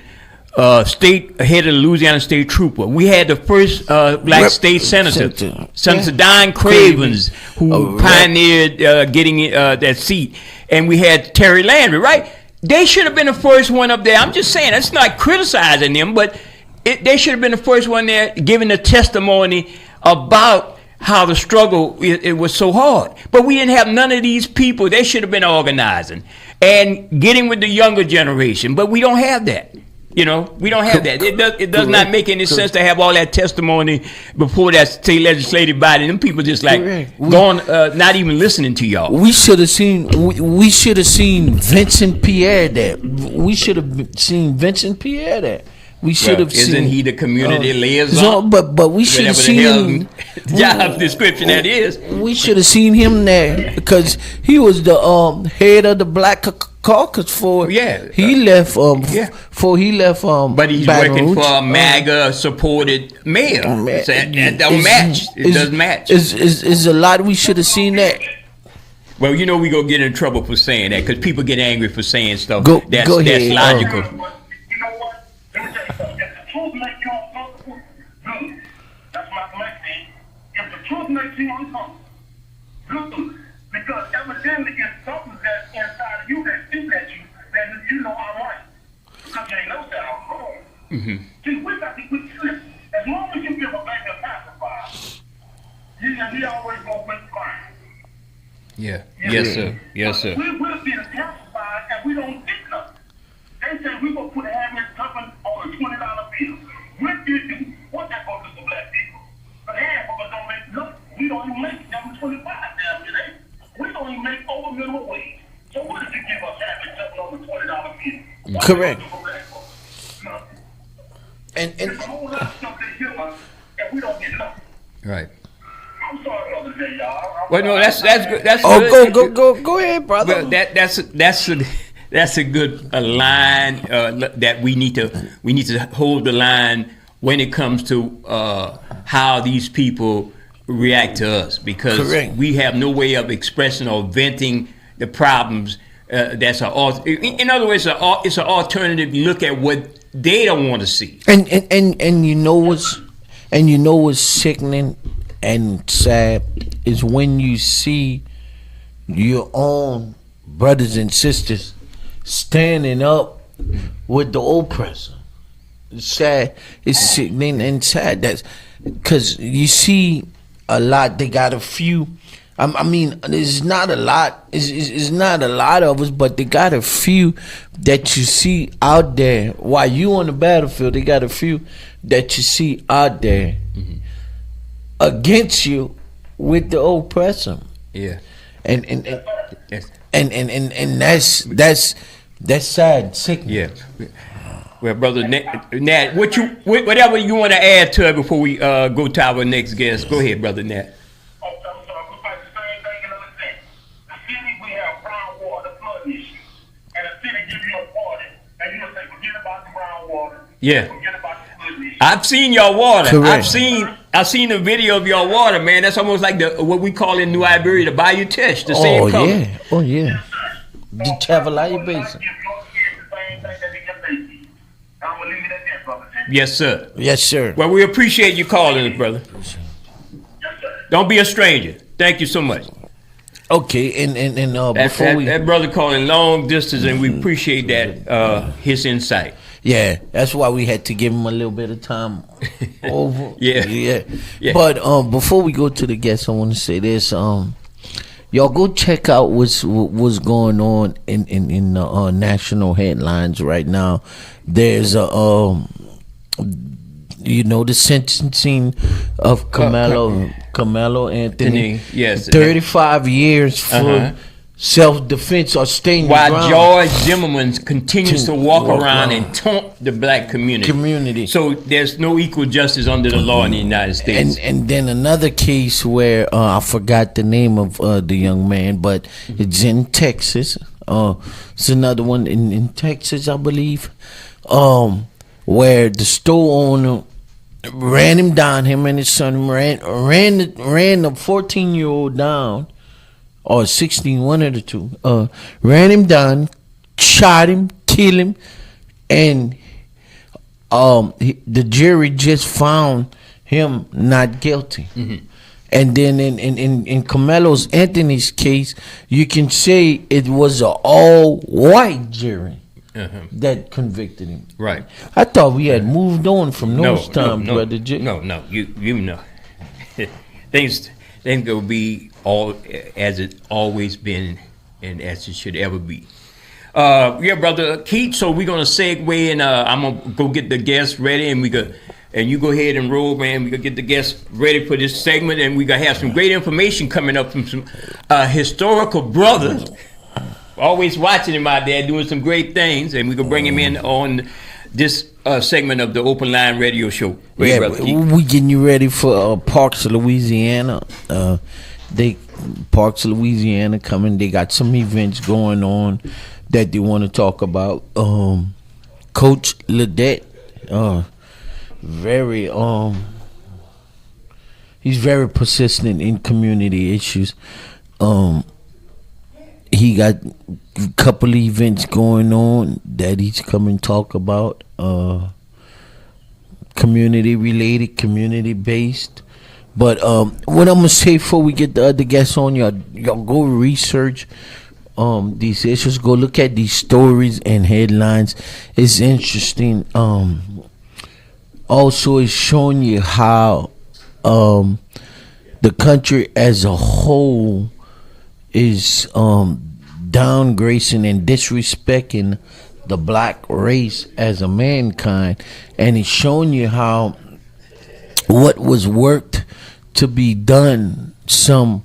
Speaker 2: state head of the Louisiana State Trooper. We had the first black state senator, Senator Don Cravens, who pioneered getting that seat. And we had Terry Landry, right? They should have been the first one up there. I'm just saying, that's not criticizing them, but they should have been the first one there giving the testimony about how the struggle, it was so hard. But we didn't have none of these people. They should have been organizing and getting with the younger generation. But we don't have that. You know, we don't have that. It does not make any sense to have all that testimony before that state legislative body. Them people just like going, not even listening to y'all.
Speaker 1: We should have seen. We should have seen Vincent Pierre there. We should have seen Vincent Pierre there. We should have seen.
Speaker 2: Isn't he the community liaison?
Speaker 1: But we should have seen
Speaker 2: job description that is.
Speaker 1: We should have seen him there because he was the head of the Black Caucus for.
Speaker 2: Yeah,
Speaker 1: he left. Before he left.
Speaker 2: But he's working for a MAGA supported mayor. That don't match. It doesn't match.
Speaker 1: Is a lot. We should have seen that.
Speaker 2: Well, you know we gonna get in trouble for saying that because people get angry for saying stuff that's
Speaker 1: ahead.
Speaker 2: logical.
Speaker 3: Truth makes you uncomfortable. Good. Because evidently it's something that's inside of you that speaks at you that you know I'm right. Because you ain't know that I'm wrong. Mm-hmm. See, we got to listen. As long as you give a baby a pacifier, he always gonna win crime.
Speaker 2: Yeah. Yes, sir. Yes, sir.
Speaker 3: We'll be pacified and we don't get nothing. They say we gonna put a hand something on a $20 bill. What do you do? What that gonna do to black people? But half of us don't make nothing. We don't even make them 25 damn today. We don't even make over minimum wage. So what did you give us having something over $20 bill?
Speaker 1: Correct. And
Speaker 3: there's a whole lot of stuff they give us and we don't get nothing.
Speaker 2: Right.
Speaker 3: I'm sorry the other day, y'all.
Speaker 2: Well, no, that's good. That's
Speaker 1: good. Go ahead, brother.
Speaker 2: Well, that's a good line that we need to hold the line when it comes to how these people react to us, because we have no way of expressing or venting the problems. In other words, it's an alternative look at what they don't want to see.
Speaker 1: And you know what's sickening and sad is when you see your own brothers and sisters standing up with the oppressor. It's sad. It's sickening and sad. That's because you see a lot. They got a few. I mean, it's not a lot. It's not a lot of us, but they got a few that you see out there. While you on the battlefield, they got a few that you see out there against you with the oppressor.
Speaker 2: Yeah,
Speaker 1: and that's sad, sickening.
Speaker 2: Yeah. Well, brother Nat, whatever you want to add to it before we go to our next guest, go ahead, brother Nat. Yeah, I've seen your water.
Speaker 1: Correct.
Speaker 2: I've seen the video of your water, man. That's almost like what we call in New Iberia the Bayou Teche, the same color.
Speaker 1: Oh yeah. The Chavalaya Basin.
Speaker 2: Yes, sir.
Speaker 1: Yes, sir.
Speaker 2: Well, we appreciate you calling us, brother. Don't be a stranger. Thank you so much.
Speaker 1: Okay, and before
Speaker 2: that brother calling long distance, and we appreciate that his insight.
Speaker 1: Yeah, that's why we had to give him a little bit of time over.
Speaker 2: Yeah.
Speaker 1: But before we go to the guests, I want to say this. Y'all go check out what's going on in the national headlines right now. There's the sentencing of Carmelo Anthony.
Speaker 2: Yes,
Speaker 1: 35 years for self-defense or staying
Speaker 2: while
Speaker 1: ground.
Speaker 2: George Zimmerman continues to walk around and taunt the black community. So there's no equal justice under the law in the United States.
Speaker 1: And then another case where I forgot the name of the young man, but it's in Texas. It's another one in Texas, I believe, where the store owner ran him down. Him and his son ran the 14-year-old down, or 16, one of the two. Ran him down, shot him, killed him, and the jury just found him not guilty. Mm-hmm. And then in Carmelo Anthony's case, you can say it was an all-white jury that convicted him.
Speaker 2: Right.
Speaker 1: I thought we had moved on from those times, brother.
Speaker 2: No. You know, things will be all as it always been and as it should ever be. Yeah, brother Keith. So we're gonna segue, and I'm gonna go get the guests ready, and you go ahead and roll, man. We gonna get the guests ready for this segment, and we gonna have some great information coming up from some historical brothers. Always watching him out there doing some great things, and we gonna bring him in on this segment of the Open Line Radio Show.
Speaker 1: Great, brother Keith. We getting you ready for Parks, Louisiana. Parks, Louisiana coming. They got some events going on that they want to talk about. Coach Ledette, he's very persistent in community issues. He got a couple of events going on that he's come and talk about. Community related, community based. But what I'm gonna say before we get the other guests on, y'all go research these issues. Go look at these stories and headlines. It's interesting. Also, it's showing you how the country as a whole is downgrading and disrespecting the black race as a mankind, and it's showing you how what was worked to be done some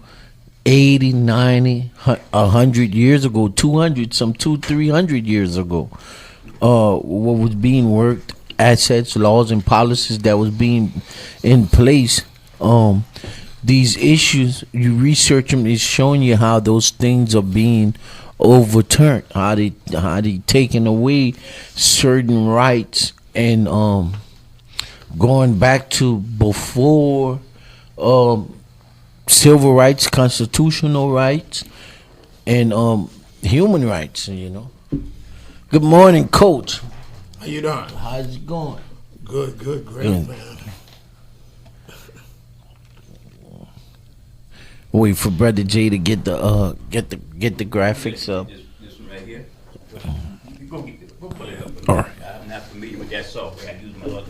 Speaker 1: 80, 90, 100 years ago, 200, some 300 years ago, what was being worked, assets, laws, and policies that was being in place. These issues, you research them, it's showing you how those things are being overturned, how they taking away certain rights, and going back to before civil rights, constitutional rights, and human rights. Good morning, Coach.
Speaker 4: How you doing?
Speaker 1: How's it going?
Speaker 4: Good, great, man.
Speaker 1: Wait for Brother Jay to get the graphics up.
Speaker 2: This one right here. Go pull it up.
Speaker 1: All right.
Speaker 2: I'm not familiar with that software. I use my other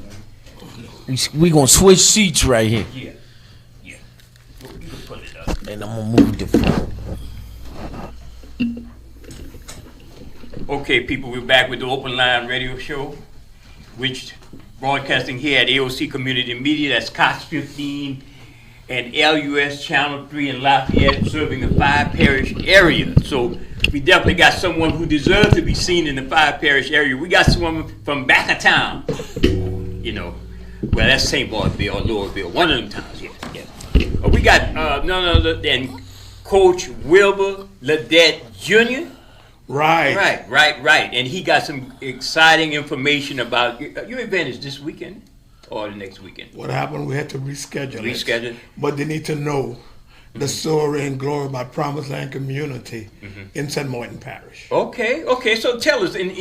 Speaker 2: one.
Speaker 1: We gonna switch seats right here,
Speaker 2: Yeah. You can pull it up.
Speaker 1: and I'm gonna move the phone.
Speaker 2: Okay, people, we're back with the Open Line Radio Show, which broadcasting here at AOC Community Media. That's Cox 15 and LUS Channel 3 in Lafayette, serving the 5-parish area. So we definitely got someone who deserves to be seen in the 5-parish area. We got someone from back of town. Well, that's St. Bartholomew's or Lowerville, one of them towns. Yeah. We got none other than Coach Wilbur Ledette Jr.
Speaker 4: Right.
Speaker 2: And he got some exciting information about your event is this weekend or the next weekend.
Speaker 4: What happened? We had to reschedule
Speaker 2: Reschedule.
Speaker 4: it. But they need to know the story and glory about Promised Land Community in St. Martin Parish.
Speaker 2: Okay. So tell us, and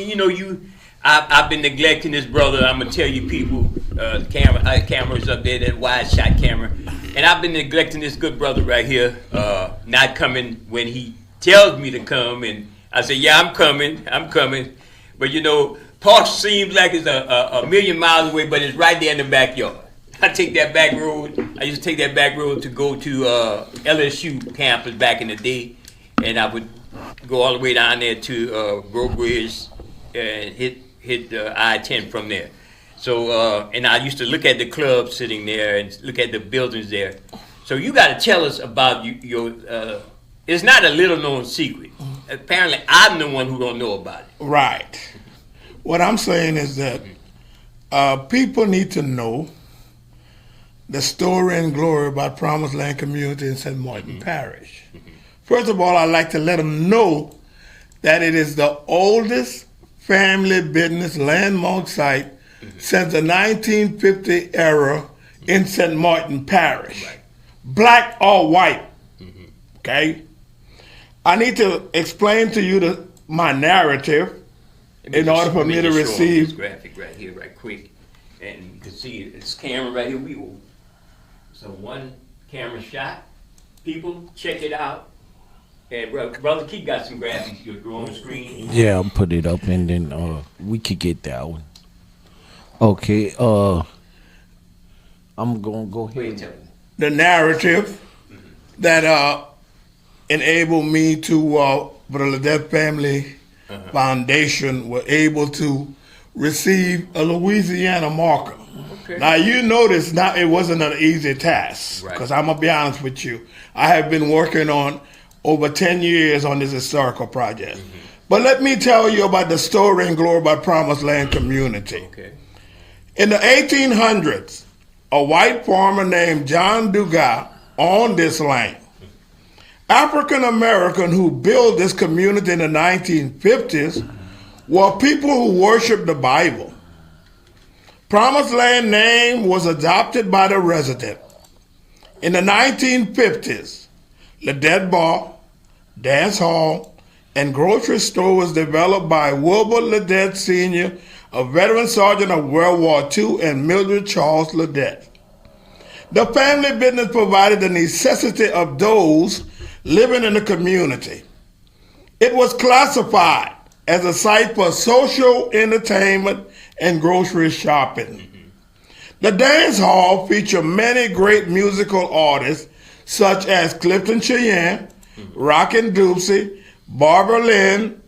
Speaker 2: I've been neglecting this brother. I'm gonna tell you, people, the camera's up there, that wide shot camera, and I've been neglecting this good brother right here, not coming when he tells me to come, and I say, yeah, I'm coming. But Parks seems like it's a million miles away, but it's right there in the backyard. I take that back road. I used to take that back road to go to LSU campus back in the day, and I would go all the way down there to Grove Bridge and hit I-10 from there. So, and I used to look at the club sitting there and look at the buildings there. So you got to tell us about your. It's not a little known secret. Apparently, I'm the one who don't know about it.
Speaker 4: Right. What I'm saying is that people need to know the story and glory about Promised Land Community in St. Martin Parish. First of all, I'd like to let them know that it is the oldest family business landmark site since the 1950 era in St. Martin Parish.
Speaker 2: Right.
Speaker 4: Black or white. Okay? I need to explain to you my narrative in order for me to receive.
Speaker 2: This graphic right here, right quick. And you can see this camera right here. We will. So one camera shot. People, check it out. And Brother Keith got some graphics you'll draw on the screen.
Speaker 1: Yeah, I'll put it up and then we could get that one. Okay, I'm gonna go ahead.
Speaker 4: The narrative that enabled me to, for the Ledette Family Foundation, were able to receive a Louisiana marker.
Speaker 2: Okay.
Speaker 4: Now you notice now it wasn't an easy task, because I'm gonna be honest with you. I have been working on over 10 years on this historical project. But let me tell you about the story and glory about Promised Land community.
Speaker 2: Okay.
Speaker 4: In the 1800s, a white farmer named John Dugas owned this land. African American who built this community in the 1950s were people who worshiped the Bible. Promised Land name was adopted by the resident. In the 1950s, Ledette Bar, Dance Hall, and grocery store was developed by Wilbur Ledette Sr., a veteran sergeant of World War II, and Mildred Charles Ledette. The family business provided the necessity of those living in the community. It was classified as a site for social entertainment and grocery shopping. The dance hall featured many great musical artists such as Clifton Cheyenne, Rockin' Dupsy, Barbara Lynn,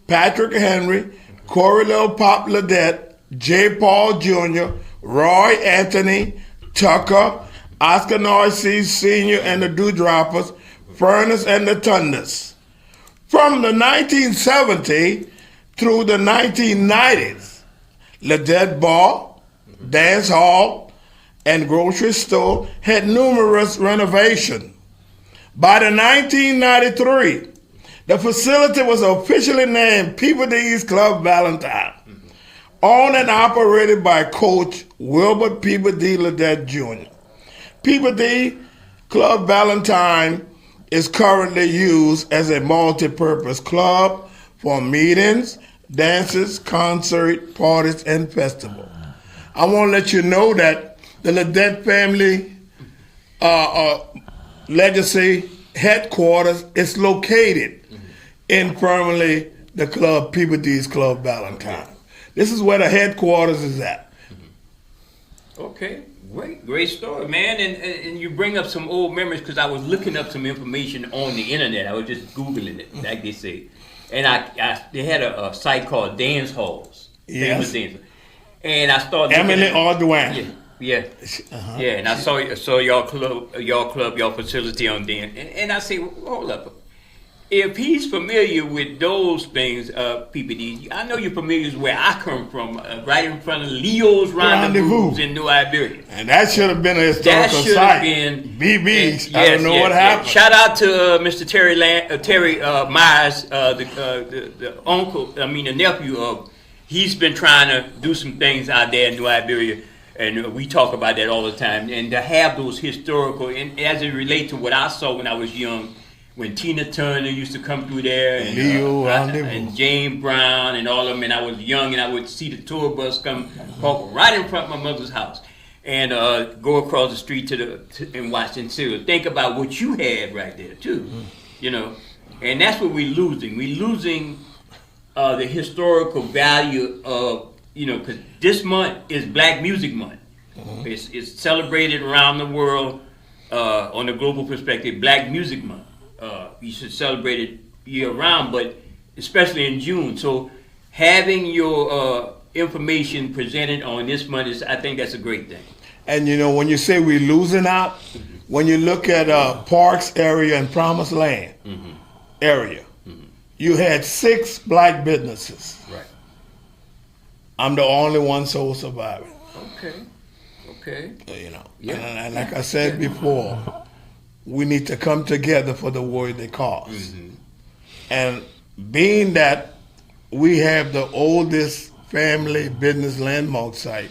Speaker 4: Patrick Henry, Corey Little Pop Ledette, J. Paul Jr., Roy Anthony, Tucker, Oscar Narcisse Sr. and the Dewdroppers, Furnace and the Thunders. From the 1970s through the 1990s, Ledette Bar, Dance Hall, and grocery store had numerous renovations. By the 1993, the facility was officially named Peabody's Club Valentine, owned and operated by Coach Wilbert Peabody Ledette Jr. Peabody Club Valentine is currently used as a multi-purpose club for meetings, dances, concerts, parties, and festivals. I want to let you know that the Ledette Family Legacy headquarters is located in formerly the club Peabody's Club Valentine. This is where the headquarters is at.
Speaker 2: Okay, great story, man. And you bring up some old memories, because I was looking up some information on the internet. I was just Googling it, like they say. And they had a site called Dance Halls.
Speaker 4: Yes.
Speaker 2: Famous Dance. And I started
Speaker 4: Emily Ordwin.
Speaker 2: Yeah. And I saw y'all club, y'all facility on there. And I say, well, hold up. If he's familiar with those things, PPD, I know you're familiar with where I come from, right in front of Leo's Rendezvous in New Iberia.
Speaker 4: And that should have been a historical
Speaker 2: That should
Speaker 4: site.
Speaker 2: have been
Speaker 4: BB's. I don't know what happened.
Speaker 2: Shout out to Mr. Terry Myers, the uncle, the nephew of. He's been trying to do some things out there in New Iberia, and we talk about that all the time. And to have those historical, and as it relates to what I saw when I was young, when Tina Turner used to come through there, and James Brown and all of them, and I was young, and I would see the tour bus come park right in front of my mother's house, and go across the street and watch and see. Think about what you had right there too, and that's what we're losing. We're losing the historical value of, because this month is Black Music Month. It's celebrated around the world on a global perspective. Black Music Month. You should celebrate it year round, but especially in June. So having your information presented on this month I think that's a great thing.
Speaker 4: And when you say we're losing out, when you look at Parks area and Promised Land area, you had 6 Black businesses.
Speaker 2: Right.
Speaker 4: I'm the only one sole surviving.
Speaker 2: Okay.
Speaker 4: And like I said before, we need to come together for the warrior they cause. And being that we have the oldest family business landmark site,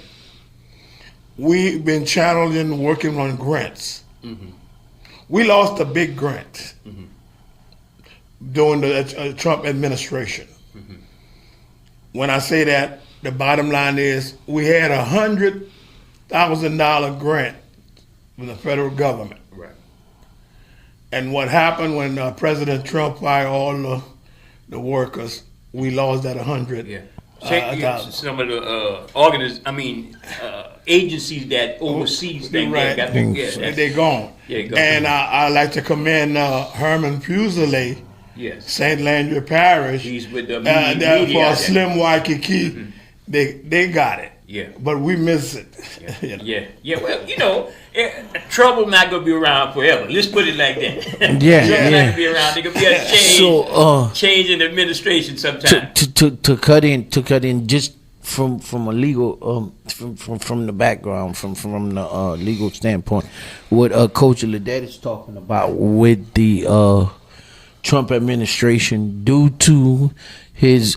Speaker 4: we've been challenging working on grants. We lost a big grant during the Trump administration. When I say that, the bottom line is we had $100,000 grant from the federal government.
Speaker 2: Right.
Speaker 4: And what happened when President Trump fired all the workers, we lost that 100.
Speaker 2: Yeah.
Speaker 4: $1,000.
Speaker 2: Some of the agencies that oversees things,
Speaker 4: Right. They're gone.
Speaker 2: Yeah, gone.
Speaker 4: And I'd like to commend Herman Fuselier,
Speaker 2: yes,
Speaker 4: St. Landry Parish,
Speaker 2: he's with the
Speaker 4: for Slim Waikiki. They got it.
Speaker 2: Yeah.
Speaker 4: But we miss it.
Speaker 2: Yeah. Yeah. Well, trouble not gonna be around forever. Let's put it like that.
Speaker 1: Yeah,
Speaker 2: Trouble not
Speaker 1: yeah.
Speaker 2: gonna be around. There could be a change.
Speaker 1: So,
Speaker 2: change in administration sometime.
Speaker 1: to cut in just from a legal from the background from the legal standpoint, what Coach Ledette is talking about with the Trump administration due to his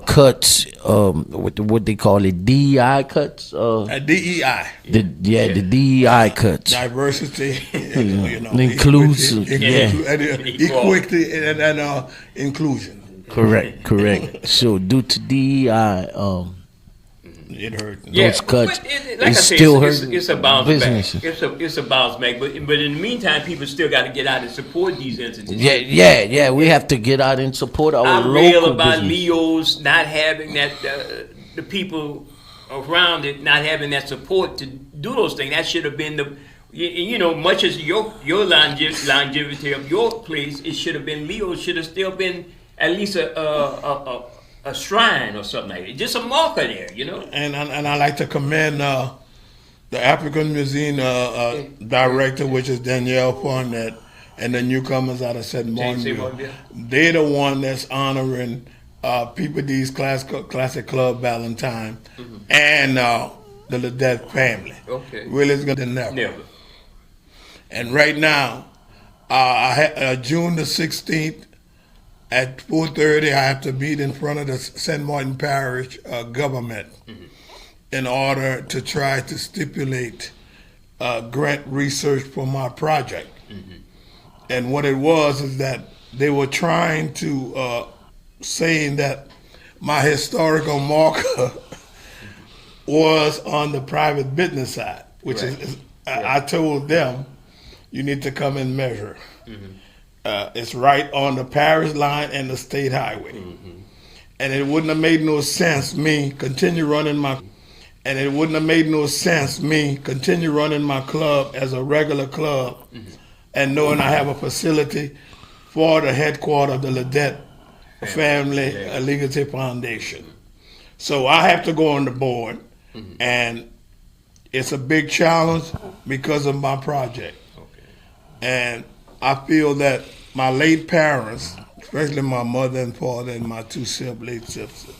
Speaker 1: cuts, what they call it, DEI cuts.
Speaker 4: DEI.
Speaker 1: The DEI cuts.
Speaker 4: Diversity,
Speaker 1: Inclusive,
Speaker 4: equity, and inclusion.
Speaker 1: Correct. So due to DEI,
Speaker 4: It hurt.
Speaker 1: those cuts,
Speaker 2: but like
Speaker 1: it
Speaker 2: I said,
Speaker 1: still
Speaker 2: it's
Speaker 1: hurts
Speaker 2: a bounce
Speaker 1: businesses.
Speaker 2: back. It's a bounce back. But in the meantime, people still got to get out and support these entities.
Speaker 1: Yeah. We have to get out and support our
Speaker 2: I
Speaker 1: local
Speaker 2: rail about
Speaker 1: business.
Speaker 2: Leo's not having that, the people around it not having that support to do those things. That should have been much as your longevity of your place, it should have been Leo's. Should have still been at least a shrine or something like that. Just a marker there,
Speaker 4: And I like to commend the African Museum director, which is Danielle Fournette, and the newcomers out of St. Martinville. They're the one that's honoring Peabody's Classic Club Valentine and the Ledette family.
Speaker 2: Okay.
Speaker 4: Really, it's gonna never.
Speaker 2: Never.
Speaker 4: And right now, June the 16th at 4:30, I have to meet in front of the St. Martin Parish government in order to try to stipulate grant research for my project. And what it was is that they were trying to saying that my historical marker was on the private business side, which is I told them, you need to come and measure. It's right on the parish line and the state highway. And it wouldn't have made no sense me continue running my club as a regular club and knowing I have a facility for the headquarters of the Ledette Family Legacy Foundation. So I have to go on the board, and it's a big challenge because of my project. And I feel that my late parents, especially my mother and father and my two late sisters,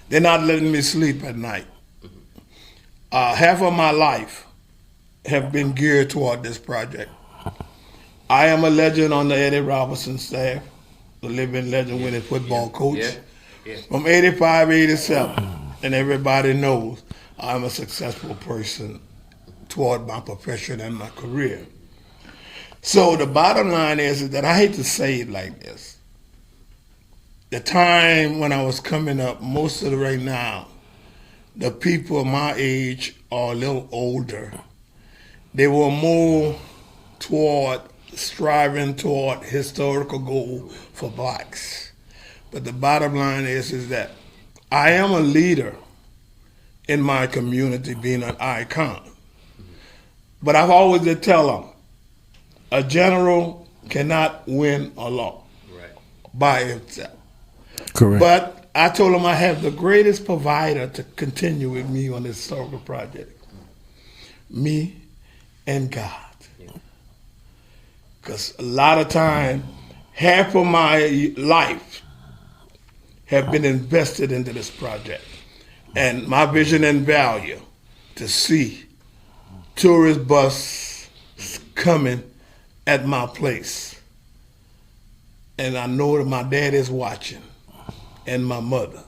Speaker 4: they're not letting me sleep at night. Half of my life have been geared toward this project. I am a legend on the Eddie Robinson staff, the living legend winning football coach. From 85, 87, and everybody knows I'm a successful person toward my profession and my career. So the bottom line is that I hate to say it like this. The time when I was coming up, most of right now, the people my age or a little older, they were more striving toward historical goal for blacks. But the bottom line is that I am a leader in my community, being an icon. But I've always to tell them, a general cannot win alone by himself.
Speaker 1: Correct.
Speaker 4: But I told him I have the greatest provider to continue with me on this historical project. Me and God. Because a lot of time, half of my life have been invested into this project. And my vision and value to see tourist bus coming at my place and I know that my dad is watching, and my mother,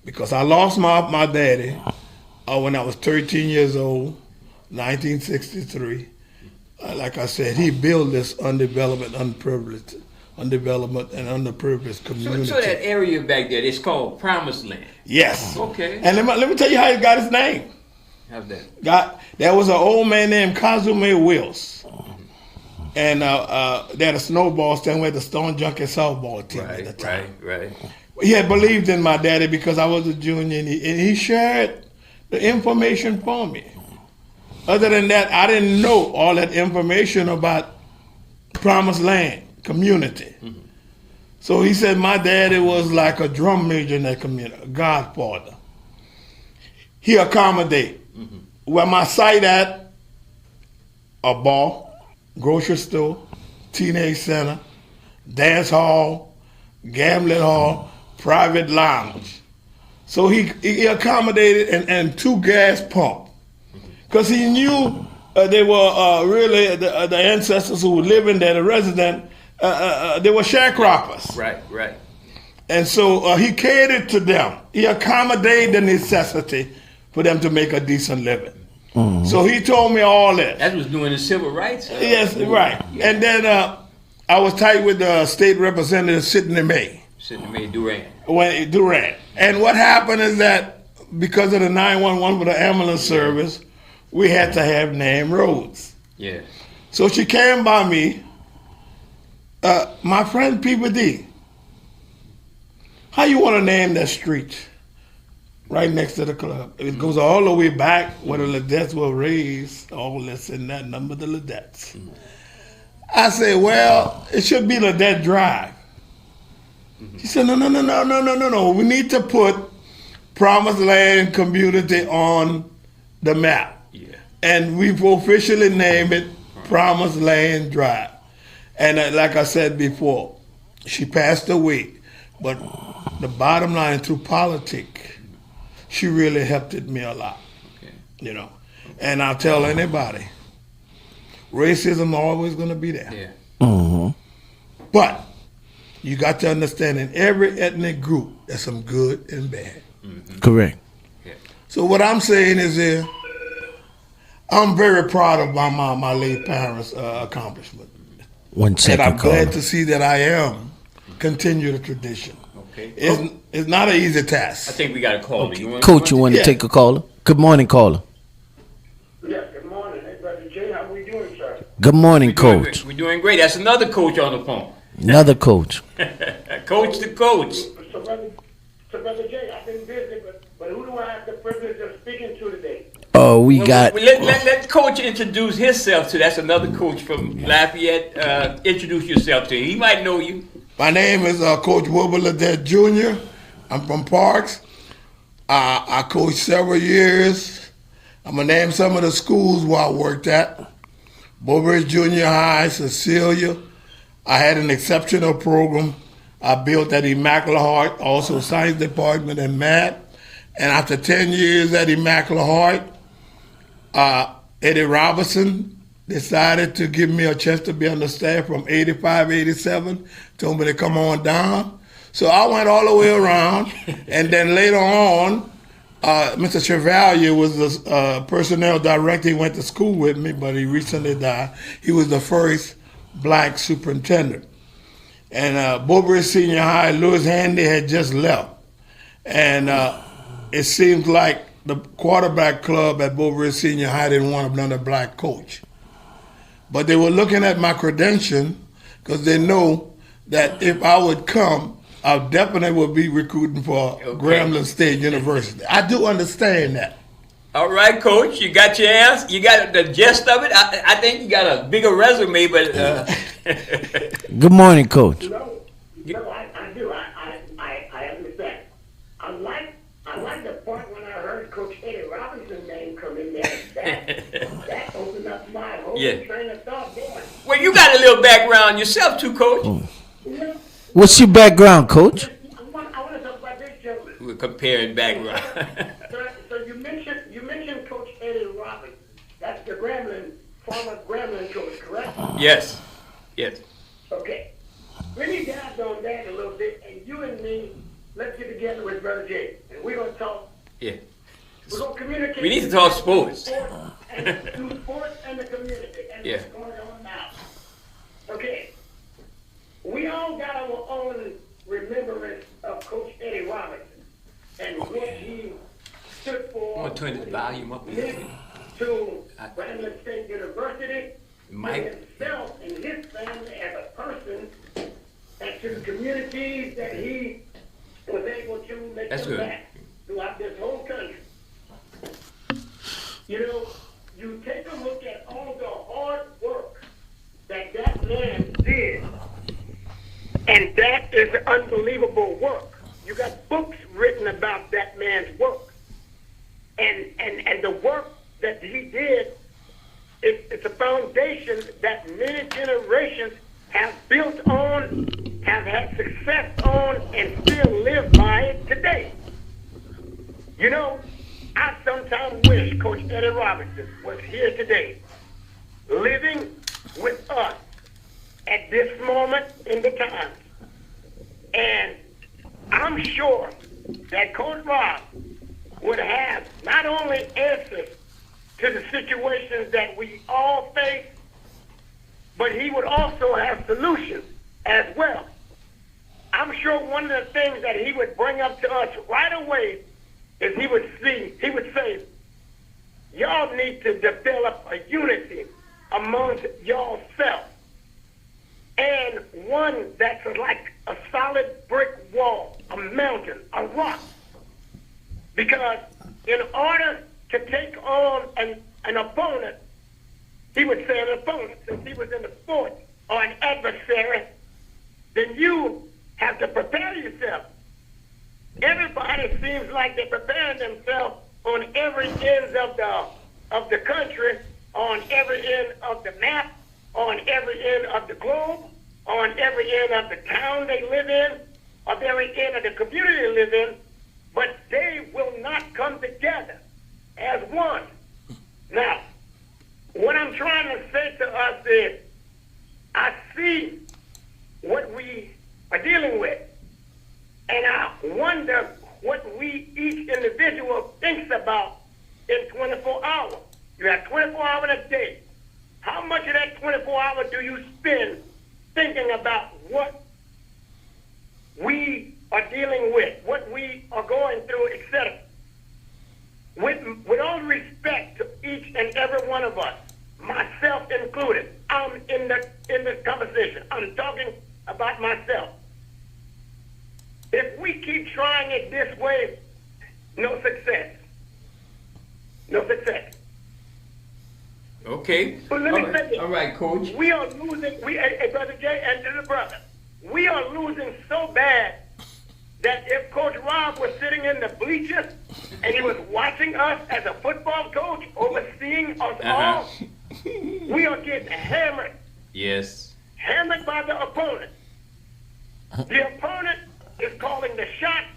Speaker 4: because I lost my daddy when I was 13 years old, 1963. Like I said, he built this undeveloped, and underprivileged community.
Speaker 2: So that area back there, it's called Promised Land.
Speaker 4: Yes.
Speaker 2: Okay.
Speaker 4: And let me tell you how he got his name.
Speaker 2: How's that?
Speaker 4: There was an old man named Kazume Wills. And they had a snowball stand with the Stone Junkie softball team at the time.
Speaker 2: Right.
Speaker 4: He had believed in my daddy because I was a junior, and he shared the information for me. Other than that, I didn't know all that information about Promised Land community. Mm-hmm. So he said my daddy was like a drum major in that community, a godfather. He accommodated. Mm-hmm. Where my site at, a bar, grocery store, teenage center, dance hall, gambling hall, private lounge. So he accommodated and 2 gas pumps. Because he knew they were really the ancestors who were living there, the resident, they were sharecroppers.
Speaker 2: Right.
Speaker 4: And so he catered to them. He accommodated the necessity for them to make a decent living. Mm-hmm. So he told me all that.
Speaker 2: That was doing the civil rights.
Speaker 4: Yes, right. Yeah. And then I was tight with the state representative, Sidney May Durant. And what happened is that because of the 911 for the ambulance service, we had to have named roads.
Speaker 2: Yeah.
Speaker 4: So she came by me, my friend Peter D, how you want to name that street right next to the club? It goes all the way back where the Ladettes were raised, all this and that, number the Ladettes. Mm-hmm. I said, well, it should be Ladette Drive. Mm-hmm. She said, no. We need to put Promised Land community on the map. Yeah. And we've officially named it Promised Land Drive. And like I said before, she passed away. But the bottom line, through politics, she really helped me a lot. Okay. You know. And I'll tell anybody, racism always going to be there.
Speaker 2: Yeah.
Speaker 1: Mm-hmm.
Speaker 4: But you got to understand, in every ethnic group, there's some good and bad.
Speaker 1: Mm-hmm. Correct.
Speaker 2: Yeah.
Speaker 4: So what I'm saying is I'm very proud of my late parents' accomplishment.
Speaker 1: 1 second,
Speaker 4: and I'm
Speaker 1: caller.
Speaker 4: glad to see that I am continue the tradition.
Speaker 2: Okay.
Speaker 4: It's not an easy task.
Speaker 2: I think we got a caller.
Speaker 1: Okay. Coach, you want to take a caller? Good morning, caller.
Speaker 3: Yes, good morning. Hey, Brother Jay, how we doing, sir?
Speaker 1: Good morning, Coach.
Speaker 2: We're doing great. That's another coach on the phone.
Speaker 1: Another coach.
Speaker 2: Coach to coach.
Speaker 3: So, Brother Jay, I've been busy, but who do I have the privilege of speaking to today?
Speaker 1: Oh, we got...
Speaker 2: Let Coach introduce himself to. That's another coach from Lafayette. Introduce yourself to him. He might know you.
Speaker 4: My name is Coach Wilbur Ladette Jr. I'm from Parks. I coached several years. I'm going to name some of the schools where I worked at. Bowbridge Junior High, Cecilia. I had an exceptional program I built at Immaculate Heart, also Science Department and Math. And after 10 years at Immaculate Heart, Eddie Robinson decided to give me a chance to be on the staff from 85, 87, told me to come on down. So I went all the way around, and then later on, Mr. Chevalier was the personnel director. He went to school with me, but he recently died. He was the first black superintendent. And Bowbridge Senior High, Louis Handy had just left. And it seems like the quarterback club at Bowbridge Senior High didn't want another black coach. But they were looking at my credential because they know that if I would come, I definitely would be recruiting for Grambling State University. I do understand that.
Speaker 2: All right, Coach, you got your answer. You got the gist of it. I think you got a bigger resume, but...
Speaker 1: Good morning, Coach.
Speaker 3: No, I do. I understand. I like the part when I heard Coach Eddie Robinson's name come in there. That opened up my whole train of thought going.
Speaker 2: Well, you got a little background yourself too, Coach.
Speaker 3: Yeah.
Speaker 1: What's your background, Coach?
Speaker 3: I want to talk about this gentleman.
Speaker 2: We're comparing background.
Speaker 3: So you mentioned Coach Eddie Robinson. That's the former Grambling coach, correct?
Speaker 2: Yes.
Speaker 3: Okay. When he died and me, let's get together with Brother Jay, and we're going to talk.
Speaker 2: Yeah.
Speaker 3: We're going to communicate.
Speaker 2: We need to talk sports.
Speaker 3: Through sports and the community, and
Speaker 2: Yeah.
Speaker 3: what's going on now. Okay. We all got our own remembrance of Coach Eddie Robinson and what he stood for.
Speaker 2: I'm going to turn the volume up a little bit.
Speaker 3: To Grambling State University,
Speaker 2: Mike.
Speaker 3: to himself and his family as a person, and to the communities that he was able to make
Speaker 2: That's
Speaker 3: them
Speaker 2: good.
Speaker 3: back throughout this whole country. You know, you take a look at all the hard work that that man did, and that is unbelievable work. You got books written about that man's work, and the work that he did, it's a foundation that many generations have built on, have had success on, and still live by it today. You know, I sometimes wish Coach Eddie Robinson was here today, living with us at this moment in the time. And I'm sure that Coach Rob would have not only answers to the situations that we all face, but he would also have solutions as well. I'm sure one of the things that he would bring up to us right away is he would say, y'all need to develop a unity amongst y'all-self, and one that's like a solid brick wall, a mountain, a rock. Because in order to take on an opponent, he would say an opponent, since he was in the sport, or an adversary, then you have to prepare yourself. Everybody seems like they're preparing themselves on every end of the country, on every end of the map, on every end of the globe, on every end of the town they live in, or every end of the community they live in, but they will not come together as one. Now, what I'm trying to say to us is, I see what we are dealing with, and I wonder what we, each individual, thinks about in 24 hours. You have 24 hours in a day. How much of that 24 hours do you spend thinking about what we are dealing with, what we are going through, etc.? With all respect to each and every one of us, myself included, I'm in this conversation. I'm talking about myself. If we keep trying it this way, no success. No success.
Speaker 2: Okay.
Speaker 3: But let me say this.
Speaker 2: All right, Coach.
Speaker 3: We are losing, hey, Brother Jay and to the brother, we are losing so bad that if Coach Rob was sitting in the bleachers and he was watching us as a football coach, overseeing us all, we are getting hammered.
Speaker 2: Yes.
Speaker 3: Hammered by the opponent. The opponent is calling the shots,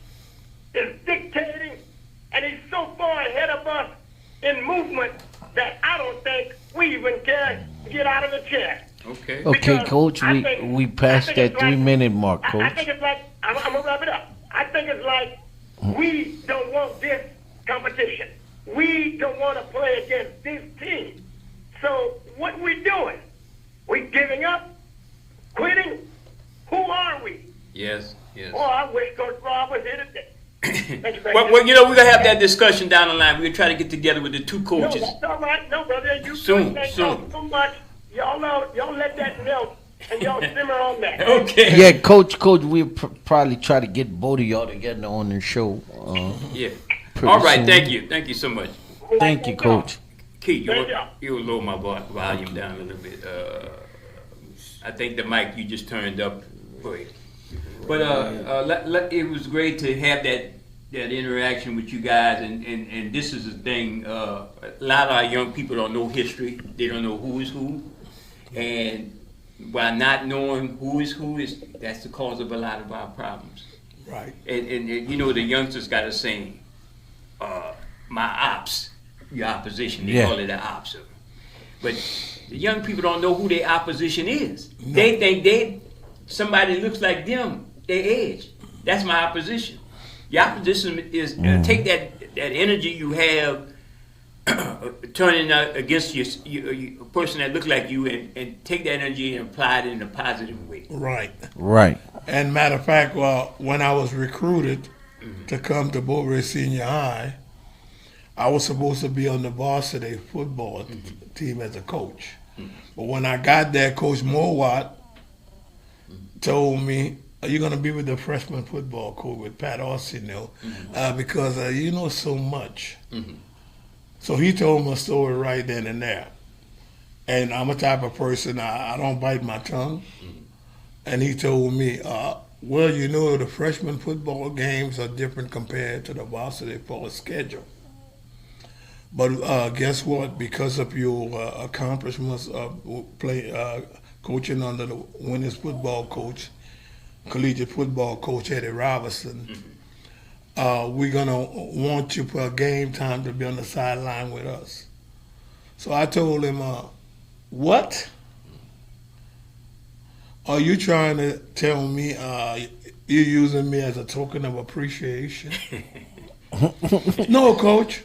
Speaker 3: is dictating, and he's so far ahead of us in movement that I don't think we even care to get out of the chair.
Speaker 2: Okay.
Speaker 1: Okay,
Speaker 3: Because
Speaker 1: Coach,
Speaker 3: I
Speaker 1: we
Speaker 3: think
Speaker 1: passed that
Speaker 3: it's like-
Speaker 1: 3-minute mark,
Speaker 3: I
Speaker 1: Coach.
Speaker 3: think it's like, I'm going to wrap it up. I think it's like we don't want this competition. We don't want to play against this team. So what we doing? We giving up? Quitting? Who are we?
Speaker 2: Yes. Yes.
Speaker 3: Oh, I wish Coach Rob was here today. Thank you very
Speaker 2: Well,
Speaker 3: much.
Speaker 2: we're going to have that discussion down the line. We're going to try to get together with the two
Speaker 3: No,
Speaker 2: coaches.
Speaker 3: that's all right. No, brother. You
Speaker 2: Soon,
Speaker 3: thank
Speaker 2: soon.
Speaker 3: y'all so much. Y'all let that melt, and y'all simmer on that.
Speaker 2: Okay.
Speaker 1: Yeah, Coach, we'll probably try to get both of y'all together on the show.
Speaker 2: Yeah.
Speaker 1: Pretty
Speaker 2: All right.
Speaker 1: soon.
Speaker 2: Thank you. Thank you so much.
Speaker 1: Thank you, Coach.
Speaker 2: Keith,
Speaker 3: Thank y'all.
Speaker 2: you'll lower my volume down a little bit. I think the mic you just turned up. Go ahead. But it was great to have that interaction with you guys, and this is the thing. A lot of our young people don't know history. They don't know who is who, and by not knowing who is that's the cause of a lot of our problems.
Speaker 4: Right.
Speaker 2: And you know, the youngsters got a saying, my ops, your opposition. They
Speaker 1: Yeah.
Speaker 2: call it the ops. But the young people don't know who their opposition is. No. They think somebody looks like them, their age. That's my opposition. Your opposition is take that energy you have, turning against your person that looks like you, and take that energy and apply it in a positive way.
Speaker 4: Right.
Speaker 1: Right.
Speaker 4: And matter of fact, well, when I was recruited to come to Beauvais Senior High, I was supposed to be on the varsity football team as a coach. But when I got there, Coach Mowat told me, "Are you going to be with the freshman football coach with Pat Orsino because you know so much." So he told my story right then and there. And I'm a type of person, I don't bite my tongue. And he told me, well, you know, the freshman football games are different compared to the varsity fall schedule. But guess what? Because of your accomplishments of coaching under the winners football coach, collegiate football coach Eddie Robinson, we're going to want you for game time to be on the sideline with us. So I told him, what? Are you trying to tell me you're using me as a token of appreciation? No, coach.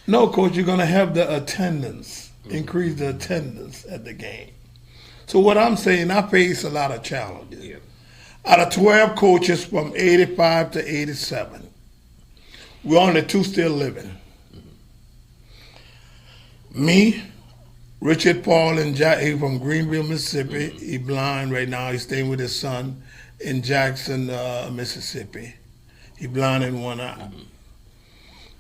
Speaker 4: No, coach, you're going to have the attendance, increase the attendance at the game. So what I'm saying, I face a lot of challenges.
Speaker 2: Yeah.
Speaker 4: Out of 12 coaches from 85 to 87, we're only 2 still living. Me, Richard Paul, and Jack, he from Greenville, Mississippi. He blind right now. He's staying with his son in Jackson, Mississippi. He blind in one eye.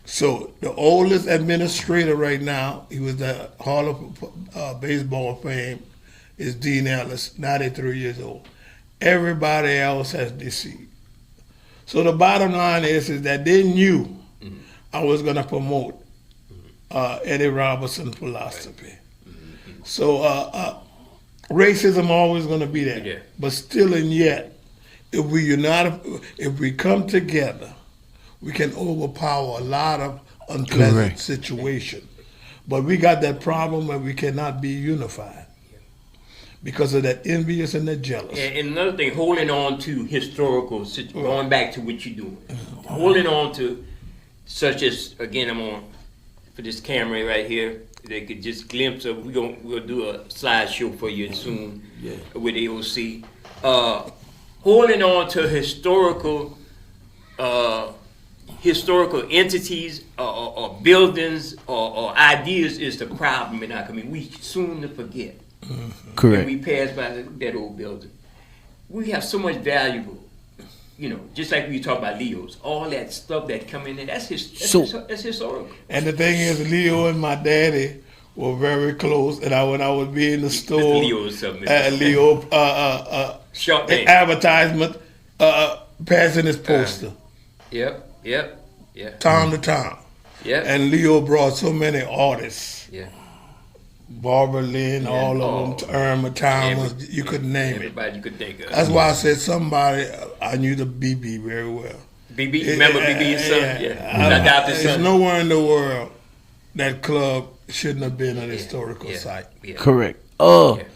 Speaker 4: So the oldest administrator right now, he was the Hall of Baseball fame, is Dean Ellis, 93 years old. Everybody else has deceased. So the bottom line is that they knew I was going to promote Eddie Robertson's philosophy. So racism always going to be there.
Speaker 2: Yeah.
Speaker 4: But still and yet, if we unite, if we come together, we can overpower a lot of unpleasant situations. But we got that problem where we cannot be unified because of that envious and that jealous.
Speaker 2: And another thing, holding on to historical, going back to what you're doing, holding on to, such as, again, I'm on for this camera right here. They could just glimpse of. We'll do a slideshow for you soon with AOC. Holding on to historical entities or buildings or ideas is the problem in our community. We soon to forget.
Speaker 1: Correct.
Speaker 2: When we pass by that old building, we have so much valuable. Just like we talk about Leo's, all that stuff that come in there, that's historical.
Speaker 4: And the thing is, Leo and my daddy were very close. And when I would be in the store, Leo advertisement, passing his poster.
Speaker 2: Yep.
Speaker 4: Town to town.
Speaker 2: Yep.
Speaker 4: And Leo brought so many artists.
Speaker 2: Yeah.
Speaker 4: Barbara Lynn, all of them, Irma Thomas, you couldn't name
Speaker 2: everybody you could think of.
Speaker 4: That's why I said somebody, I knew the BB very well.
Speaker 2: BB, remember BB's son? Yeah.
Speaker 4: There's nowhere in the world that club shouldn't have been an historical site.
Speaker 2: Yeah.
Speaker 1: Correct. Coach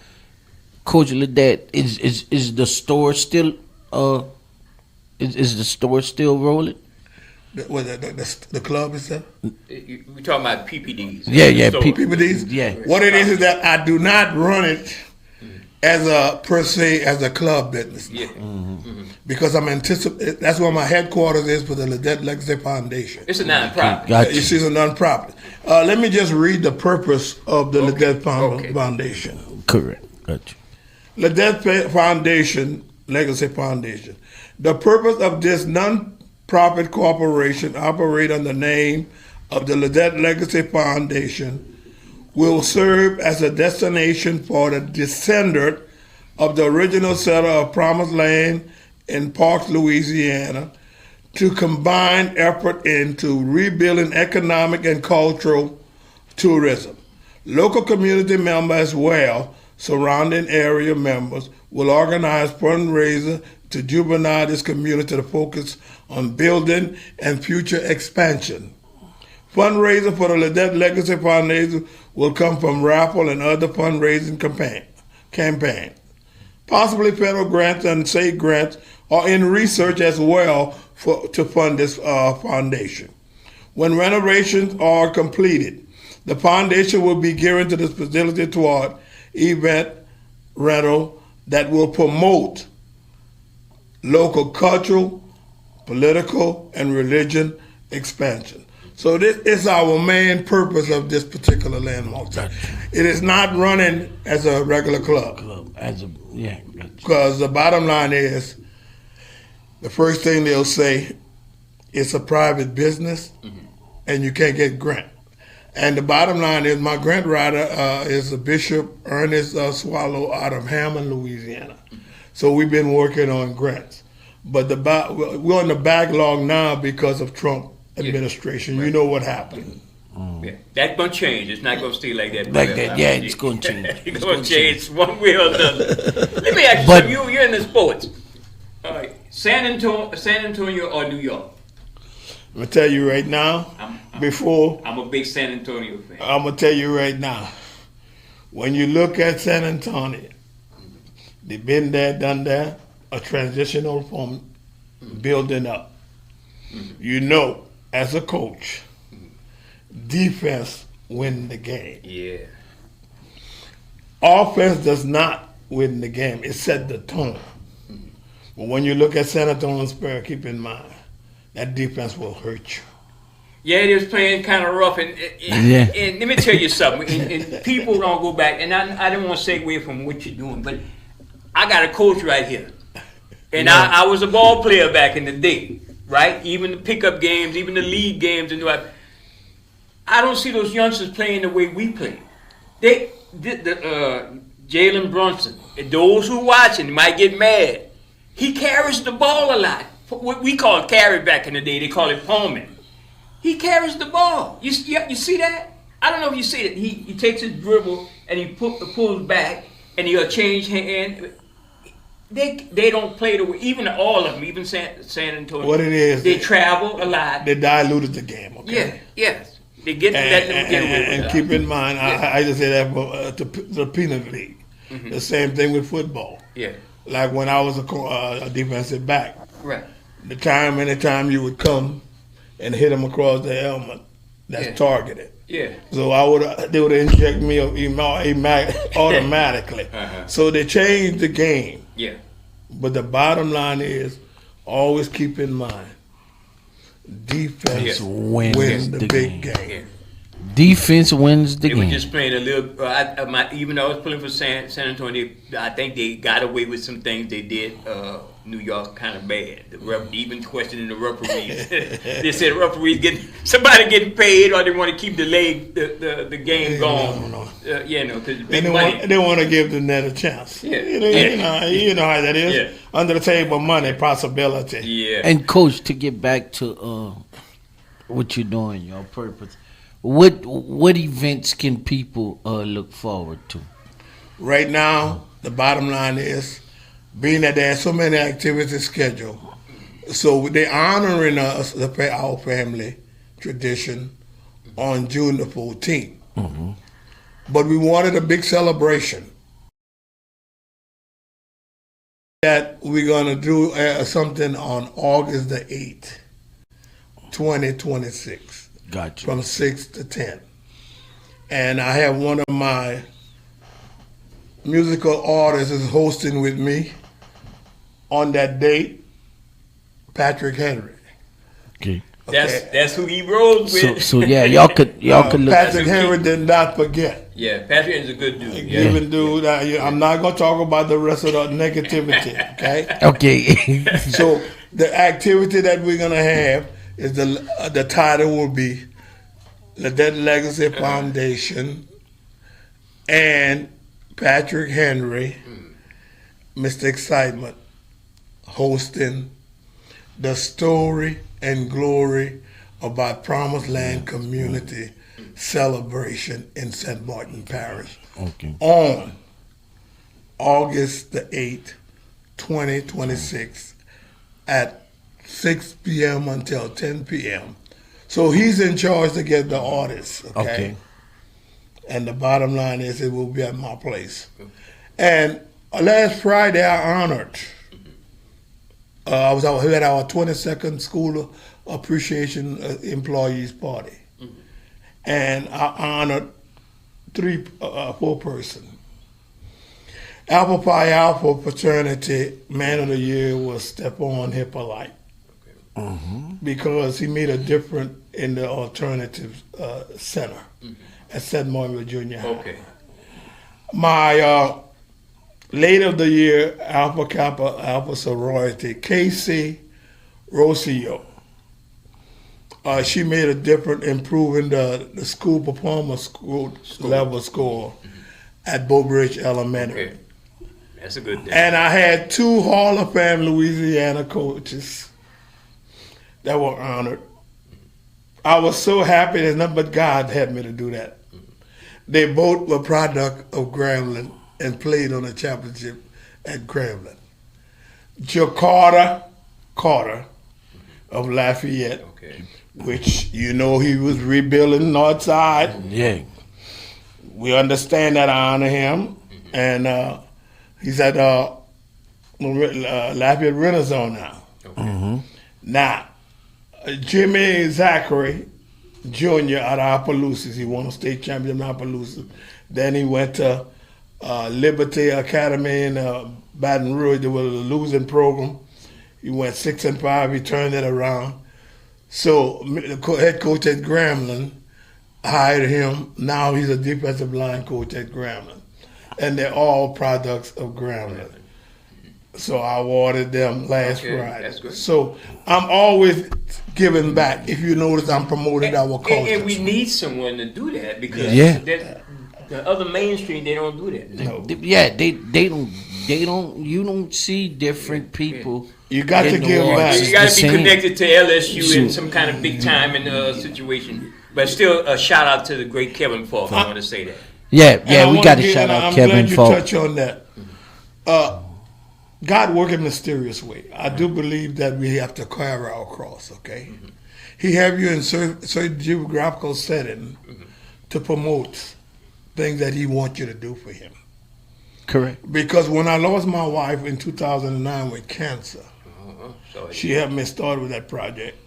Speaker 1: Ledette, is the store still is the store still rolling?
Speaker 4: The club itself?
Speaker 2: We're talking about PPDs.
Speaker 1: Yeah,
Speaker 4: PPDs?
Speaker 1: Yeah.
Speaker 4: What it is that I do not run it as a club business.
Speaker 2: Yeah.
Speaker 4: Because I'm anticipating, that's where my headquarters is for the Ledette Legacy Foundation.
Speaker 2: It's a non-profit.
Speaker 1: Gotcha.
Speaker 4: You see, it's a non-profit. Let me just read the purpose of the Ledette Foundation.
Speaker 1: Correct. Gotcha.
Speaker 4: Ledette Foundation, Legacy Foundation. The purpose of this non-profit corporation operate under the name of the Ledette Legacy Foundation will serve as a destination for the descendant of the original settler of Promised Land in Parks, Louisiana, to combine effort into rebuilding economic and cultural tourism. Local community members as well, surrounding area members, will organize fundraisers to juvenile this community to focus on building and future expansion. Fundraising for the Ledette Legacy Foundation will come from raffle and other fundraising campaign. Possibly federal grants and state grants are in research as well to fund this foundation. When renovations are completed, the foundation will be given to this facility toward event rental that will promote local cultural, political, and religion expansion. So this is our main purpose of this particular landmark. It is not running as a regular club. Because the bottom line is, the first thing they'll say, it's a private business, and you can't get grant. And the bottom line is, my grant writer is a Bishop Ernest Swallow out of Hammond, Louisiana. So we've been working on grants. But we're on the backlog now because of Trump administration. You know what happened.
Speaker 2: Yeah. That's going to change. It's not going to stay like that.
Speaker 1: It's going to change.
Speaker 2: It's going to change one way or another. Let me ask you something. You're in the sports. All right. San Antonio or New York?
Speaker 4: I'm going to tell you right now,
Speaker 2: I'm a big San Antonio fan.
Speaker 4: I'm going to tell you right now, when you look at San Antonio, they've been there, done that, a transitional from building up. You know, as a coach, defense wins the game.
Speaker 2: Yeah.
Speaker 4: Offense does not win the game. It set the tone. But when you look at San Antonio Spurs, keep in mind, that defense will hurt you.
Speaker 2: Yeah, it is playing kind of rough. And let me tell you something. And people don't go back. And I don't want to segue from what you're doing, but I got a coach right here. And I was a ball player back in the day, right? Even the pickup games, even the league games. And I don't see those youngsters playing the way we play. Jalen Brunson, those who watching might get mad. He carries the ball a lot. What we call carry back in the day, they call it palming. He carries the ball. You see that? I don't know if you see it. He takes his dribble and he pulls back and he'll change hand. They don't play the way, even all of them, even San Antonio.
Speaker 4: What it is,
Speaker 2: they travel a lot.
Speaker 4: They diluted the game. Okay.
Speaker 2: Yes. They get
Speaker 4: and keep in mind, I just say that to the peanut league. The same thing with football.
Speaker 2: Yeah.
Speaker 4: Like when I was a defensive back.
Speaker 2: Right.
Speaker 4: Anytime you would come and hit them across the helmet, that's targeted.
Speaker 2: Yeah.
Speaker 4: So they would inject me automatically. So they changed the game.
Speaker 2: Yeah.
Speaker 4: But the bottom line is, always keep in mind, defense wins the big game.
Speaker 2: Yeah.
Speaker 1: Defense wins the game.
Speaker 2: They were just playing a little. Even though I was playing for San Antonio, I think they got away with some things they did. New York kind of bad. Even questioning the referees. They said referees somebody getting paid, or they want to keep the game going.
Speaker 4: No.
Speaker 2: Because
Speaker 4: they want to give the net a chance.
Speaker 2: Yeah.
Speaker 4: You know how that is.
Speaker 2: Yeah.
Speaker 4: Under the table money possibility.
Speaker 2: Yeah.
Speaker 1: And coach, to get back to what you're doing, your purpose. What events can people look forward to?
Speaker 4: Right now, the bottom line is, being that there are so many activities scheduled, so they're honoring us, our family tradition, on June the 14th. But we wanted a big celebration. That we're going to do something on August the 8th, 2026.
Speaker 1: Gotcha.
Speaker 4: From 6 to 10. And I have one of my musical artists is hosting with me on that date, Patrick Henry.
Speaker 1: Okay.
Speaker 2: That's who he rolls with.
Speaker 1: So yeah, y'all could look.
Speaker 4: Patrick Henry did not forget.
Speaker 2: Yeah, Patrick is a good dude.
Speaker 4: Even dude, I'm not gonna talk about the rest of the negativity. Okay.
Speaker 1: Okay.
Speaker 4: So the activity that we're gonna have is the title will be the Dead Legacy Foundation and Patrick Henry, Mr. Excitement, hosting the story and glory about Promised Land Community Celebration in St. Martin Parish on August the 8th, 2026 at 6 p.m. until 10 p.m. So he's in charge to get the artists, okay? And the bottom line is it will be at my place. And last Friday I honored We had our 22nd School Appreciation Employees Party, and I honored four person. Apple Pie Alpha Fraternity Man of the Year was Stephon Hippolyte because he made a difference in the alternative center at St. Martinville Junior High.
Speaker 2: Okay.
Speaker 4: My late of the year Alpha Kappa Alpha sorority, Casey Rocio. She made a difference improving the school performance school level score at Bow Bridge Elementary.
Speaker 2: Okay. That's a good thing.
Speaker 4: And I had two Hall of Fame Louisiana coaches that were honored. I was so happy that nothing but God had me to do that. They both were product of Grambling and played on the championship at Grambling. Jakarta Carter of Lafayette,
Speaker 2: Okay.
Speaker 4: which he was rebuilding North Side.
Speaker 1: Yeah.
Speaker 4: We understand that. I honor him. And he's at Lafayette Renaissance now. Now, Jimmy Zachary Jr. out of Opelousas, he won a state champion in Opelousas. Then he went to Liberty Academy in Baton Rouge. There was a losing program. He went 6-5. He turned it around. So the head coach at Grambling hired him. Now he's a defensive line coach at Grambling. And they're all products of Grambling. So I awarded them last Friday.
Speaker 2: That's good.
Speaker 4: So I'm always giving back. If you notice, I'm promoting our culture.
Speaker 2: And we need someone to do that because the other mainstream, they don't do that.
Speaker 4: No.
Speaker 1: Yeah, they don't. You don't see different people.
Speaker 4: You got to
Speaker 1: in the
Speaker 4: give
Speaker 1: arts.
Speaker 4: back.
Speaker 1: It's
Speaker 2: You got
Speaker 1: the
Speaker 2: to be
Speaker 1: same.
Speaker 2: connected to LSU in some kind of big time situation. But still, a shout out to the great Kevin Falk. I want to say that.
Speaker 1: Yeah,
Speaker 4: And
Speaker 1: we
Speaker 4: I
Speaker 1: got
Speaker 4: wanna
Speaker 1: to shout out
Speaker 4: I'm
Speaker 1: Kevin
Speaker 4: glad you
Speaker 1: Falk.
Speaker 4: touch on that. God works in a mysterious way. I do believe that we have to carry our cross, okay? He have you in certain geographical setting to promote things that he wants you to do for him.
Speaker 1: Correct.
Speaker 4: Because when I lost my wife in 2009 with cancer,
Speaker 2: So
Speaker 4: she helped me start with that project.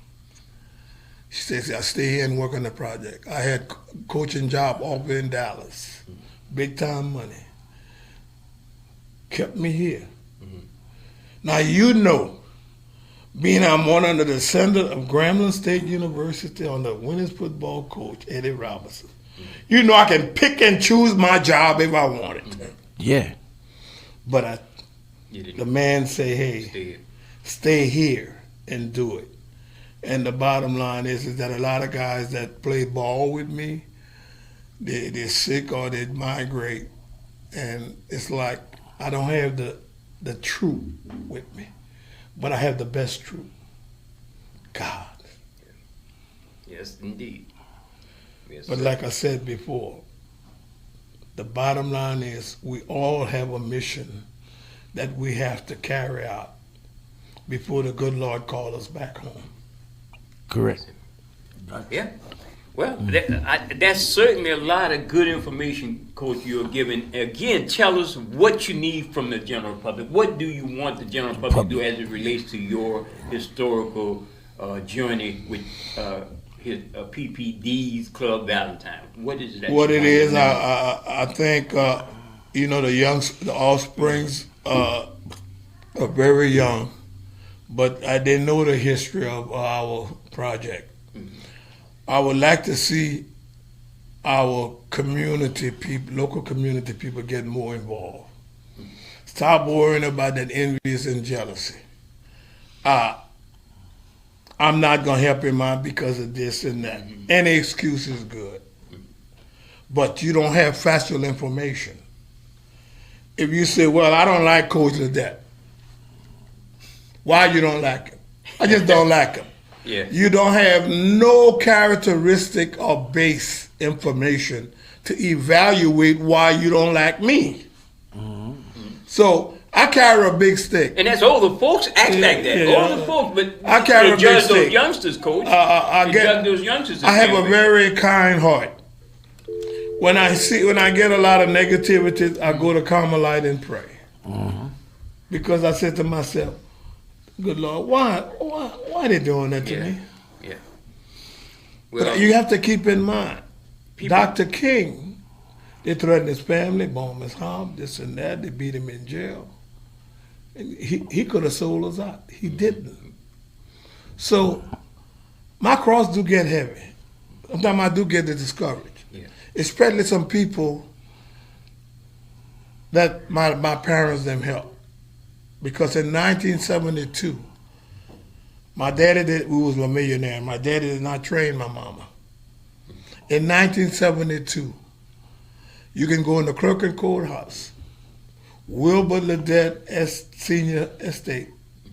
Speaker 4: She says, I stay here and work on the project. I had coaching job offer in Dallas, big time money. Kept me here. Now being I'm one under the center of Grambling State University on the women's football coach, Eddie Robinson. I can pick and choose my job if I wanted to.
Speaker 1: Yeah.
Speaker 4: But the man say, hey, stay here and do it. And the bottom line is that a lot of guys that play ball with me, they're sick or they migrate. And it's like I don't have the truth with me, but I have the best truth. God.
Speaker 2: Yes, indeed. Yes,
Speaker 4: But like I said before, the bottom line is we all have a mission that we have to carry out before the good Lord calls us back home.
Speaker 1: Correct.
Speaker 2: Yeah. Well, that's certainly a lot of good information, Coach, you're giving. Again, tell us what you need from the general public. What do you want the general public to do as it relates to your historical journey with PPD's Club Valentine? What is that?
Speaker 4: What it is, I think, the offsprings are very young, but I didn't know the history of our project. I would like to see our community people, local community people get more involved. Stop worrying about that envious and jealousy. I'm not going to help him out because of this and that. Any excuse is good. But you don't have factual information. If you say, well, I don't like Coach Ledet. Why you don't like him? I just don't like him.
Speaker 2: Yeah.
Speaker 4: You don't have no characteristic or base information to evaluate why you don't like me. So I carry a big stick.
Speaker 2: And that's older folks act like that.
Speaker 4: Yeah.
Speaker 2: Older folks, but
Speaker 4: I carry a
Speaker 2: they judge
Speaker 4: big
Speaker 2: those
Speaker 4: stick.
Speaker 2: youngsters, Coach.
Speaker 4: I
Speaker 2: They
Speaker 4: get-
Speaker 2: judge those youngsters. the
Speaker 4: I have
Speaker 2: same
Speaker 4: a
Speaker 2: way.
Speaker 4: very kind heart. When I get a lot of negativity, I go to Carmelite and pray. Because I said to myself, Good Lord, why they doing that to
Speaker 2: Yeah.
Speaker 4: me?
Speaker 2: Yeah.
Speaker 4: But
Speaker 2: Well,
Speaker 4: you have to keep in mind,
Speaker 2: people-
Speaker 4: Dr. King, they threatened his family, bomb his home, this and that. They beat him in jail. And he could have sold us out. He didn't. So my cross do get heavy. Sometimes I do get discouraged.
Speaker 2: Yeah.
Speaker 4: Especially some people that my parents them helped. Because in 1972, my daddy we was a millionaire. My daddy did not train my mama. In 1972, you can go in the clerk and courthouse, Wilbur Ledette Senior Estate,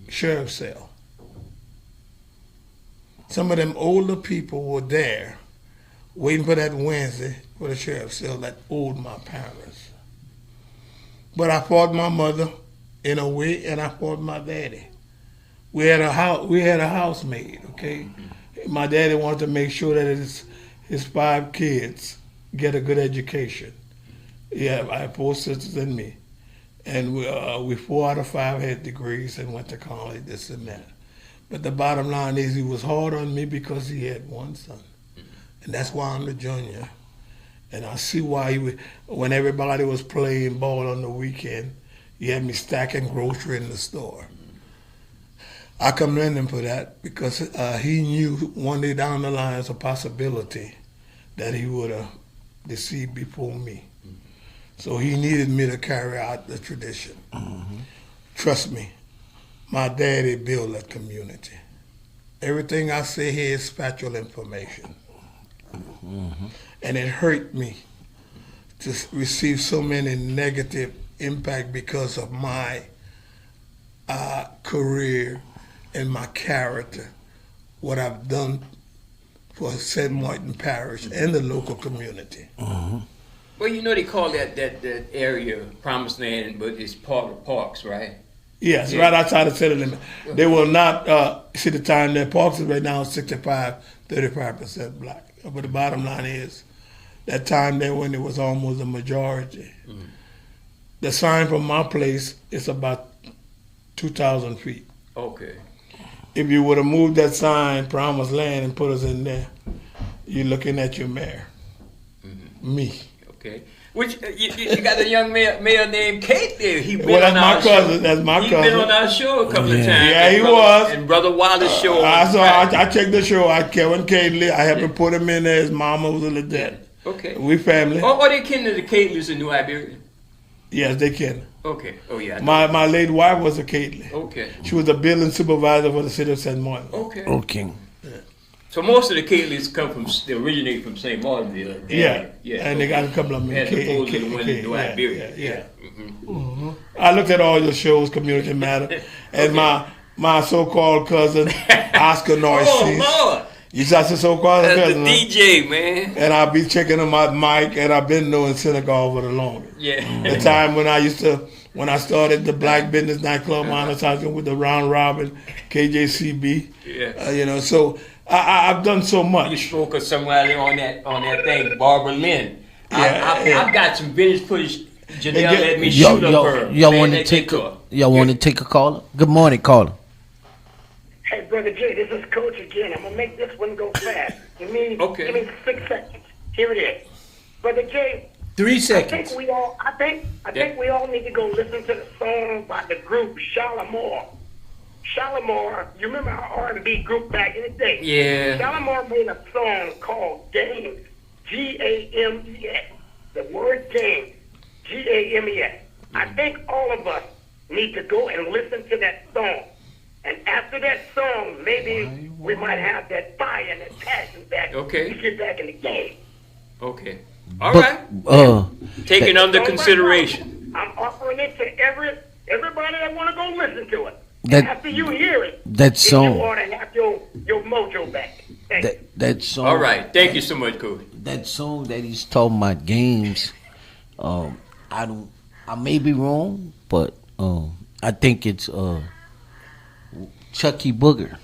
Speaker 4: sheriff's cell. Some of them older people were there waiting for that Wednesday for the sheriff's cell that owed my parents. But I fought my mother in a way, and I fought my daddy. We had a housemaid, okay? My daddy wanted to make sure that his 5 kids get a good education. Yeah, I have 4 sisters and me. And we 4 out of 5 had degrees and went to college, this and that. But the bottom line is he was hard on me because he had 1 son. And that's why I'm the junior. And I see why when everybody was playing ball on the weekend, he had me stacking grocery in the store. I commend him for that because he knew one day down the line there's a possibility that he would have deceived before me. So he needed me to carry out the tradition. Mm-hmm. Trust me, my daddy built that community. Everything I say here is factual information. Mm-hmm. And it hurt me to receive so many negative impact because of my career and my character, what I've done for St. Martin Parish and the local community.
Speaker 2: Mm-hmm. Well, you know they call that area Promised Land, but it's part of Parks, right?
Speaker 4: Yes, yeah. Right outside the city limit. They will not see the time that Parks is right now 35% black. But the bottom line is, that time there when it was almost a majority. Mm-hmm. The sign from my place is about 2,000 feet.
Speaker 2: Okay.
Speaker 4: If you would have moved that sign, Promised Land, and put us in there, you're looking at your mayor. Mm-hmm. Me.
Speaker 2: Okay. Which you got a young mayor named Kate there.
Speaker 4: That's my cousin. That's my cousin.
Speaker 2: He's been on our show a couple of times.
Speaker 4: Yeah, he was.
Speaker 2: And Brother Wallace's show.
Speaker 4: I checked the show. Kevin Catley. I helped him put him in there. His mama was a Ledette.
Speaker 2: Okay.
Speaker 4: We family.
Speaker 2: Are they kin to the Catleys in New Iberia?
Speaker 4: Yes, they can.
Speaker 2: Okay. Oh yeah.
Speaker 4: My late wife was a Catley.
Speaker 2: Okay.
Speaker 4: She was a building supervisor for the city of St. Martin.
Speaker 2: Okay.
Speaker 1: Okay.
Speaker 2: Yeah. So most of the Catleys they originate from St. Martinville.
Speaker 4: Yeah.
Speaker 2: Yeah.
Speaker 4: And they got a couple of them.
Speaker 2: As opposed to the one in New Iberia.
Speaker 4: Yeah. Mm-hmm. Mm-hmm. I looked at all your shows, Community Matter, and my so-called cousin Oscar Narcisse.
Speaker 2: Oh Lord.
Speaker 4: You got your so-called cousin.
Speaker 2: The DJ, man.
Speaker 4: And I'll be checking on my mic, and I've been knowing Senegal for the longest.
Speaker 2: Yeah.
Speaker 4: The time when I started the Black Business Nightclub Honor with the Round Robin, KJCB.
Speaker 2: Yeah.
Speaker 4: So I've done so much.
Speaker 2: You spoke of somebody on that thing, Barbara Lynn. I've got some vintage footage. Janelle let me shoot up her.
Speaker 1: Y'all want to take a caller? Good morning, caller.
Speaker 5: Hey, Brother Jay, this is Coach again. I'm going to make this one go fast. Give me 6 seconds. Here it is. Brother Jay.
Speaker 1: 3 seconds.
Speaker 5: I think we all need to go listen to the song by the group Shalimar. Shalimar, you remember our R&B group back in the day?
Speaker 2: Yeah.
Speaker 5: Shalimar made a song called Games, Games. The word Games, Games. I think all of us need to go and listen to that song. And after that song, maybe we might have that fire and that passion back.
Speaker 2: Okay.
Speaker 5: We get back in the game.
Speaker 2: Okay. All right. Take it under consideration.
Speaker 5: I'm offering it to everybody that want to go listen to it. After you hear it,
Speaker 1: that song,
Speaker 5: you ought to have your mojo back.
Speaker 1: That song.
Speaker 2: All right. Thank you so much, Coach.
Speaker 1: That song that he's talking about, Games. I may be wrong, but I think it's Chucky Booger.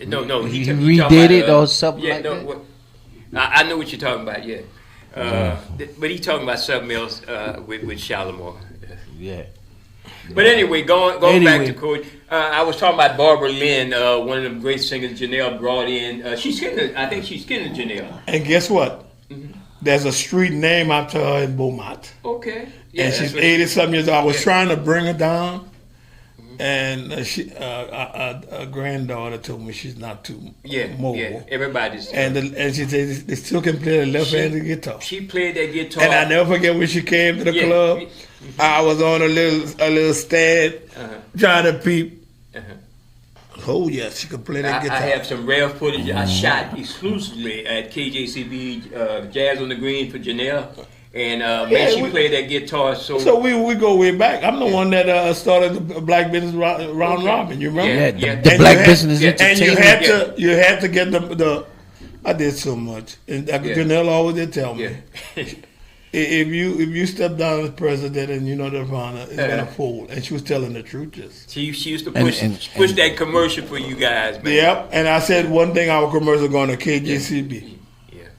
Speaker 2: No,
Speaker 1: he redid it or something like that.
Speaker 2: I know what you're talking about. Yeah, but he talking about something else with Shalimar.
Speaker 1: Yeah.
Speaker 2: But anyway, going back to Coach. I was talking about Barbara Lynn, one of the great singers Janelle brought in. I think she's skinning Janelle.
Speaker 4: And guess what? There's a street name after her in Beaumont.
Speaker 2: Okay. Yeah,
Speaker 4: And she's 80-something years old. I was trying to bring her down. And a granddaughter told me she's not too mobile.
Speaker 2: Yeah, everybody's.
Speaker 4: And she said they still can play the left-handed guitar.
Speaker 2: She played that guitar.
Speaker 4: And I never forget when she came to the club. I was on a little stand trying to peep. Oh yes, she could play that guitar.
Speaker 2: I have some rare footage I shot exclusively at KJCB Jazz on the Green for Janelle. And she played that guitar. So
Speaker 4: we go way back. I'm the one that started the Black Business Round Robin. You remember?
Speaker 1: Yeah, the Black Business Entertainment.
Speaker 4: And you had to get the. I did so much, and Janelle always did tell me, if you step down as president and you know the honor, it's gonna fold. And she was telling the truth.
Speaker 2: She used to push that commercial for you guys, man.
Speaker 4: Yep. And I said one thing: our commercial going to KJCB.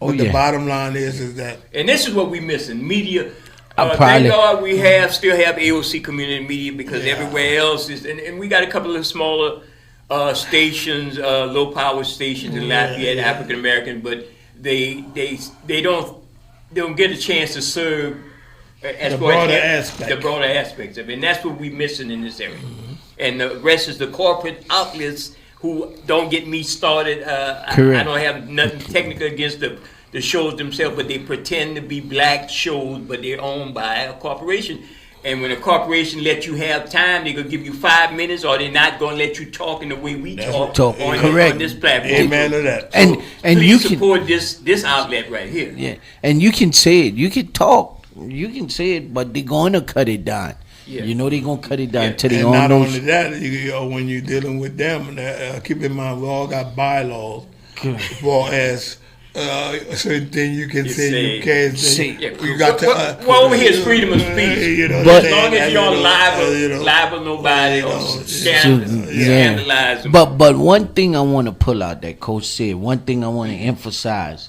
Speaker 4: But the bottom line is that,
Speaker 2: and this is what we missing: media. Thank God we still have AOC community media because everywhere else is, and we got a couple of smaller stations, low power stations in Lafayette, African American, but they don't get a chance to serve as
Speaker 4: the broader aspect.
Speaker 2: The broader aspects of it, and that's what we missing in this area. And the rest is the corporate outlets who don't get me started. I don't have nothing technical against the shows themselves, but they pretend to be black shows, but they're owned by a corporation. And when a corporation lets you have time, they're going to give you 5 minutes, or they're not going to let you talk in the way we talk on this platform.
Speaker 4: Amen to that.
Speaker 1: And
Speaker 2: please
Speaker 1: you
Speaker 2: support this outlet right here.
Speaker 1: Yeah, and you can say it. You can talk. You can say it, but they're going to cut it down. Yeah. You know they're going to cut it down to the
Speaker 4: own. And not only that, when you're dealing with them, keep in mind we all got bylaws as far as certain things you can say, you can't say. You got to.
Speaker 2: Well, over here is freedom of speech. But as long as you don't libel nobody or scandalize them.
Speaker 1: But one thing I want to pull out that Coach said, one thing I want to emphasize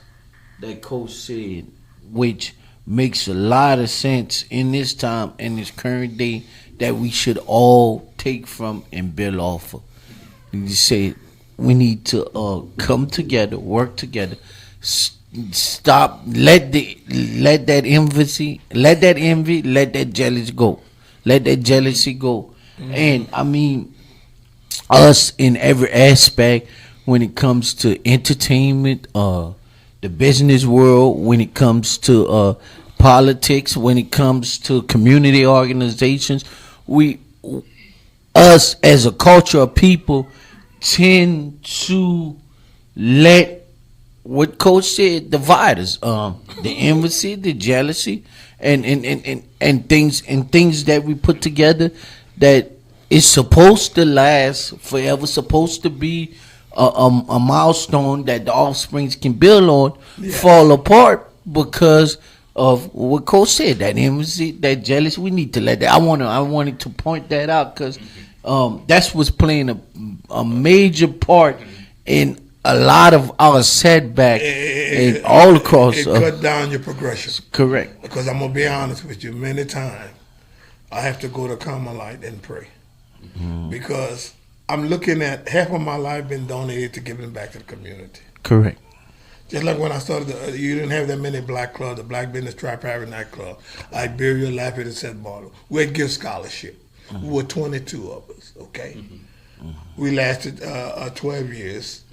Speaker 1: that Coach said, which makes a lot of sense in this time, in this current day, that we should all take from and build off of. You say we need to come together, work together, stop, let that envy, let that jealousy go, let that jealousy go. And I mean, us in every aspect when it comes to entertainment, the business world, when it comes to politics, when it comes to community organizations, us as a culture of people tend to let what Coach said divide us. The envy, the jealousy, and things that we put together that is supposed to last forever, supposed to be a milestone that the offsprings can build on, fall apart because of what Coach said, that envy, that jealousy. We need to let that. I wanted to point that out because that's what's playing a major part in a lot of our setback and all across.
Speaker 4: It cut down your progression.
Speaker 1: Correct.
Speaker 4: Because I'm gonna be honest with you, many times I have to go to Carmelite and pray because I'm looking at half of my life been donated to giving back to the community.
Speaker 1: Correct.
Speaker 4: Just like when I started, you didn't have that many black clubs, the Black Business Tri-Private Nightclub, Iberia, Lafayette, and St. Barlow. We had gift scholarship. We were 22 of us, okay? We lasted 12 years.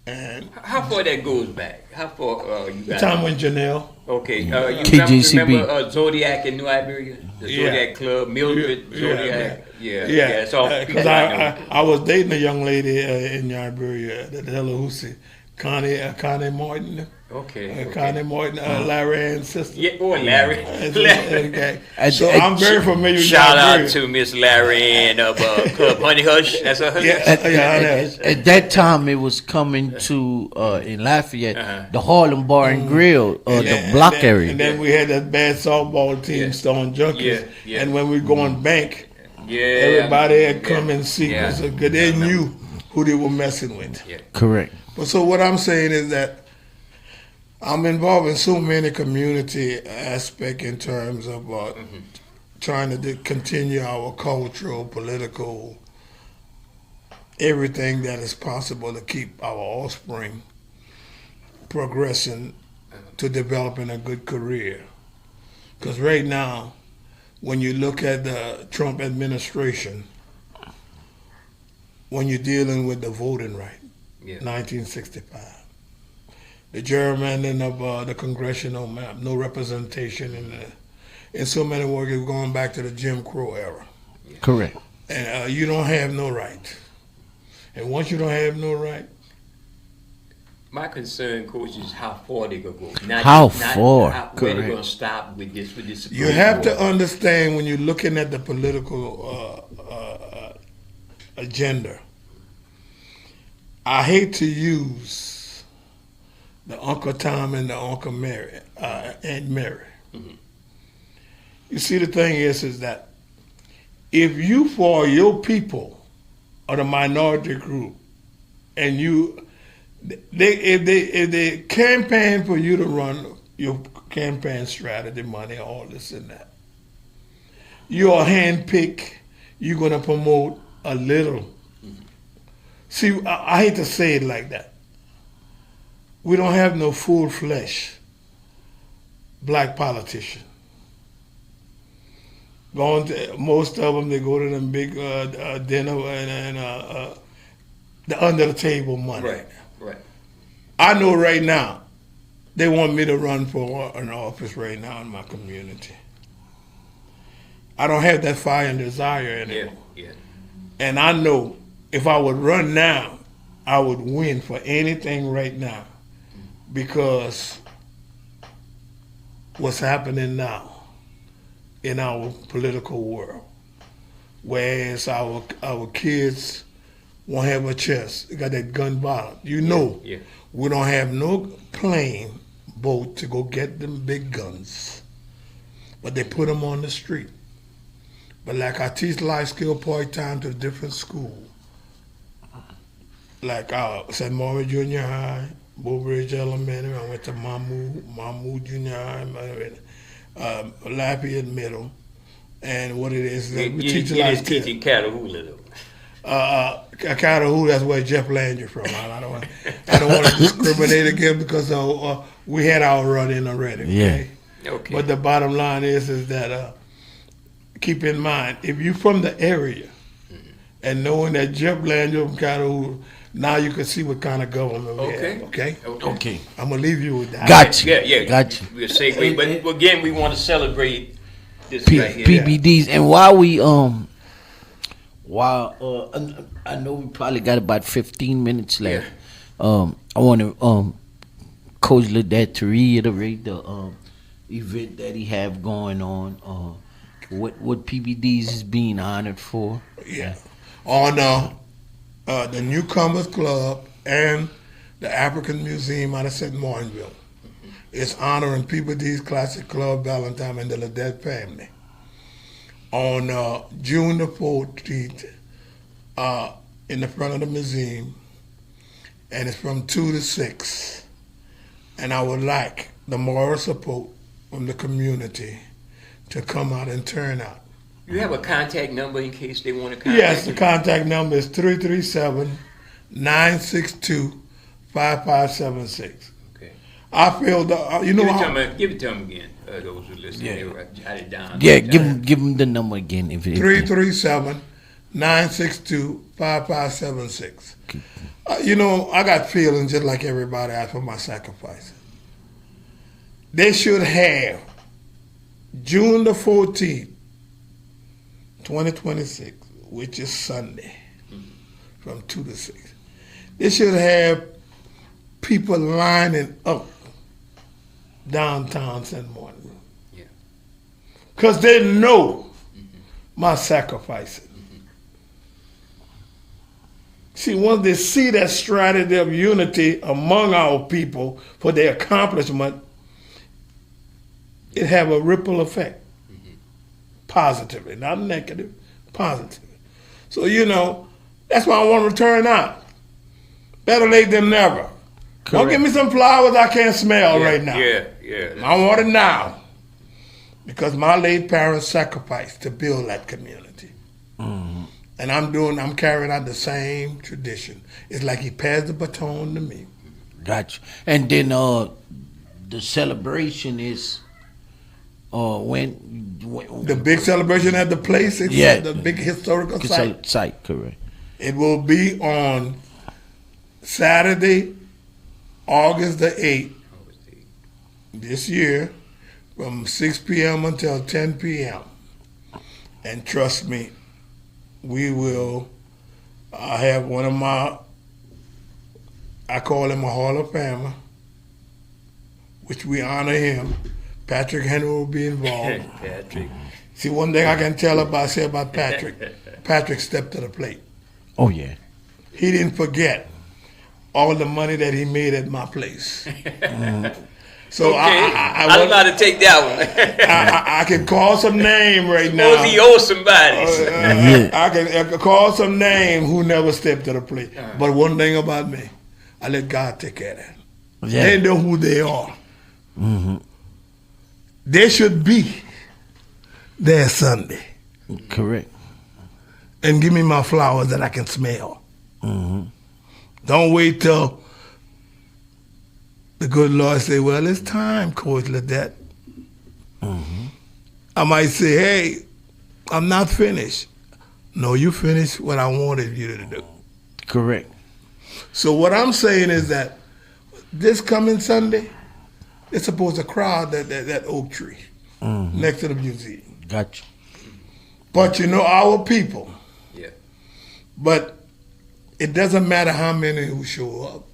Speaker 4: And
Speaker 2: how far that goes back? How far you guys?
Speaker 4: The time when Janelle.
Speaker 2: Okay, you
Speaker 1: KJCB.
Speaker 2: remember Zodiac in New Iberia? The Zodiac Club, Mildred, Zodiac. Yeah. So
Speaker 4: because I was dating a young lady in New Iberia, the Delahousie, Connie Martin.
Speaker 2: Okay.
Speaker 4: Connie Martin, Larry Ann's sister.
Speaker 2: Yeah, boy, Larry.
Speaker 4: Okay. So I'm very familiar with
Speaker 2: shout out to Miss Larry Ann of Club Honey Hush. That's her.
Speaker 1: At that time, it was coming to in Lafayette, the Harlem Bar and Grill, the block area.
Speaker 4: And then we had that bad softball team, Stone Junkies. Yeah. And when we were going bank, everybody had come and see us because they knew who they were messing with.
Speaker 2: Yeah.
Speaker 1: Correct.
Speaker 4: But so what I'm saying is that I'm involved in so many community aspects in terms of trying to continue our cultural, political everything that is possible to keep our offspring progressing to developing a good career. Because right now, when you look at the Trump administration, when you're dealing with the voting right, 1965, the gerrymandering of the congressional map, no representation in so many words, we're going back to the Jim Crow era.
Speaker 1: Correct.
Speaker 4: And you don't have no right. And once you don't have no right,
Speaker 2: my concern, Coach, is how far they gonna go. Not
Speaker 1: How
Speaker 2: not
Speaker 1: far?
Speaker 2: where they
Speaker 1: Correct.
Speaker 2: gonna stop with this.
Speaker 4: you have to understand when you're looking at the political agenda. I hate to use the Uncle Tom and the Uncle Mary, Aunt Mary.
Speaker 2: Mhm.
Speaker 4: You see, the thing is that if you for your people or the minority group, and if they campaign for you to run your campaign strategy, money, all this and that, you're handpicked. You're gonna promote a little. See, I hate to say it like that. We don't have no full flesh black politician. Most of them, they go to them big dinner and the under the table money.
Speaker 2: Right.
Speaker 4: I know right now they want me to run for an office right now in my community. I don't have that fire and desire anymore.
Speaker 2: Yeah.
Speaker 4: And I know if I would run now, I would win for anything right now, because what's happening now in our political world, whereas our kids won't have a chance. They got that gun violence.
Speaker 2: Yeah.
Speaker 4: We don't have no plane, boat to go get them big guns, but they put them on the street. But like I teach life skill part-time to different schools, like St. Maurice Junior High, Bowbridge Elementary, I went to Mahmoud Junior High, Lafayette Middle, and what it is that we teach life skill.
Speaker 2: Teaching Catahoula though.
Speaker 4: Catahoula, that's where Jeff Landry from. I don't want to discriminate again because we had our run in already. Okay?
Speaker 1: Yeah.
Speaker 2: Okay.
Speaker 4: But the bottom line is that keep in mind, if you're from the area and knowing that Jeff Landry from Catahoula, now you can see what kind of government we have. Okay. I'm gonna leave you with that.
Speaker 1: Gotcha.
Speaker 2: Yeah.
Speaker 1: Gotcha.
Speaker 2: We'll segue, but again, we want to celebrate this right here.
Speaker 1: PBDs. And while I know we probably got about 15 minutes left. I want to Coach Ledette to reiterate the event that he have going on. What PBDs is being honored for?
Speaker 4: Yeah. On the Newcomers Club and the African Museum out of St. Martinville. It's honoring PBD's Classic Club, Valentine, and the Ledette family. On June the 14th, in the front of the museum, and it's from 2 to 6. And I would like the moral support from the community to come out and turn out.
Speaker 2: You have a contact number in case they want to contact
Speaker 4: Yes, the
Speaker 2: you?
Speaker 4: contact number is 337-962-5576.
Speaker 2: Okay.
Speaker 4: I feel
Speaker 2: Give it to them again. Those who listen,
Speaker 1: Yeah.
Speaker 2: they jot it down.
Speaker 1: Yeah, give him the number again. If
Speaker 4: 337-962-5576. I got feelings just like everybody else for my sacrifice. They should have June the 14th, 2026, which is Sunday, from 2 to 6. They should have people lining up downtown St. Martin.
Speaker 2: Yeah.
Speaker 4: Because they know my sacrifices. See, once they see that strategy of unity among our people for their accomplishment, it have a ripple effect. Positively, not negative, positive. So, that's why I want to turn out. Better late than never.
Speaker 1: Correct.
Speaker 4: Don't give me some flowers I can't smell right now.
Speaker 2: Yeah.
Speaker 4: I want it now. Because my late parents sacrificed to build that community. And I'm carrying out the same tradition. It's like he passed the baton to me.
Speaker 1: Gotcha. And then the celebration is when
Speaker 4: The big celebration at the place,
Speaker 1: Yeah.
Speaker 4: the big historical site.
Speaker 1: Site, correct.
Speaker 4: It will be on Saturday, August the 8th, this year, from 6 p.m. until 10 p.m. And trust me, we will have one of I call him a Hall of Famer, which we honor him. Patrick Henry will be involved.
Speaker 2: Patrick.
Speaker 4: See, one thing I can say about Patrick, Patrick stepped to the plate.
Speaker 1: Oh yeah.
Speaker 4: He didn't forget all the money that he made at my place. So
Speaker 2: Okay.
Speaker 4: I
Speaker 2: don't know how to take that one.
Speaker 4: I can call some name right now.
Speaker 2: Suppose he owes somebody.
Speaker 4: I can call some name who never stepped to the plate. But one thing about me, I let God take care of that.
Speaker 1: Yeah.
Speaker 4: They know who they are. They should be there Sunday
Speaker 1: Correct.
Speaker 4: and give me my flowers that I can smell. Don't wait till the good Lord say, well, it's time, Coach Ledette. I might say, hey, I'm not finished. No, you finished what I wanted you to do.
Speaker 1: Correct.
Speaker 4: So what I'm saying is that this coming Sunday, it's supposed to crowd that oak tree next to the museum.
Speaker 1: Gotcha.
Speaker 4: But you know, our people,
Speaker 2: Yeah.
Speaker 4: but it doesn't matter how many who show up.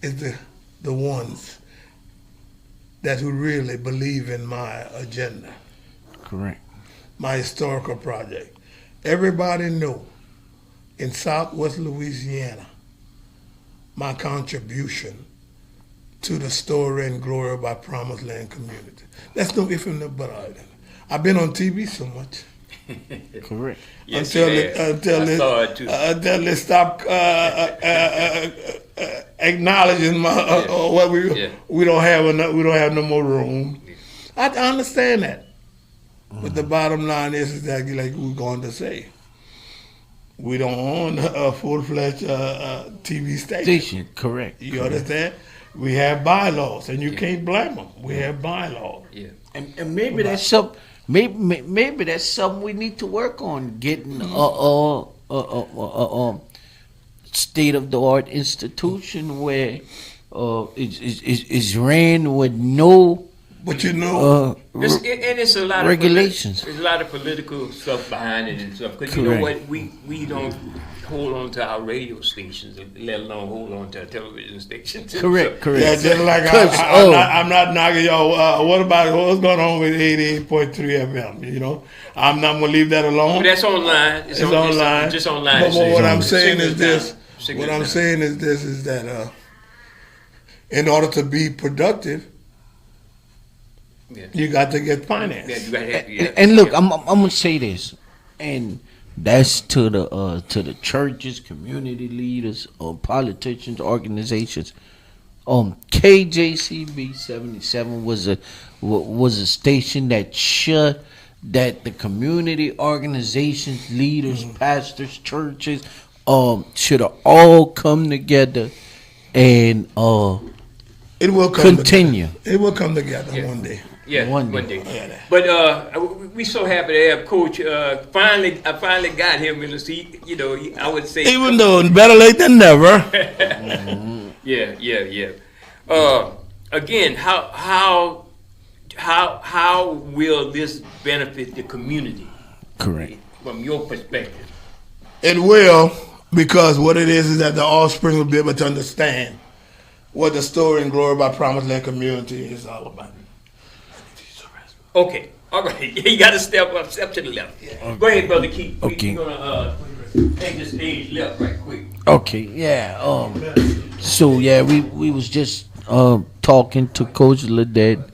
Speaker 4: It's the ones that who really believe in my agenda,
Speaker 1: Correct.
Speaker 4: my historical project. Everybody know in Southwest Louisiana, my contribution to the story and glory of our Promised Land community. That's no if and no but. I've been on TV so much.
Speaker 1: Correct.
Speaker 2: Yes,
Speaker 4: until
Speaker 2: you have. I saw it too.
Speaker 4: until they stop acknowledging what we don't have enough, we don't have no more room. I understand that, but the bottom line is that like we're going to say, we don't own a full-fledged TV station.
Speaker 1: Correct.
Speaker 4: You understand? We have bylaws, and you can't blame them. We have bylaws.
Speaker 2: Yeah.
Speaker 1: And maybe that's something. Maybe that's something we need to work on, getting state of the art institution where is ran with no
Speaker 4: But you know,
Speaker 2: It's a lot
Speaker 1: regulations.
Speaker 2: There's a lot of political stuff behind it and stuff. Because you know what, we don't hold on to our radio stations, let alone hold on to our television stations.
Speaker 1: Correct.
Speaker 4: yeah, just like I'm not knocking y'all. What's going on with 88.3 FM? You know, I'm not gonna leave that alone.
Speaker 2: But that's online. It's online. It's just online.
Speaker 4: But what I'm saying is
Speaker 2: Signals
Speaker 4: this.
Speaker 2: down.
Speaker 4: What I'm saying is this: is that in order to be productive, you got to get finance.
Speaker 2: Yeah, you got to have,
Speaker 1: And look, I'm gonna say this, and that's to the churches, community leaders, politicians, organizations. KJCB 77 was a station that the community organizations, leaders, pastors, churches, should have all come together and
Speaker 4: It will come
Speaker 1: continue.
Speaker 4: Together. It will come together one day.
Speaker 2: Yeah,
Speaker 1: One
Speaker 2: one
Speaker 1: day.
Speaker 2: day. But we so happy to have Coach. I finally got him in the seat. You know, I would say.
Speaker 4: Even though better late than never.
Speaker 2: Yeah. Again, how will this benefit the community?
Speaker 1: Correct.
Speaker 2: From your perspective.
Speaker 4: It will, because what it is that the offspring will be able to understand what the story and glory about Promised Land community is all about.
Speaker 2: Okay, all right. You got to step to the left. Go ahead, Brother Keith.
Speaker 1: Okay.
Speaker 2: We're gonna take the stage left right quick.
Speaker 1: Okay, yeah. So yeah, we was just talking to Coach Ledette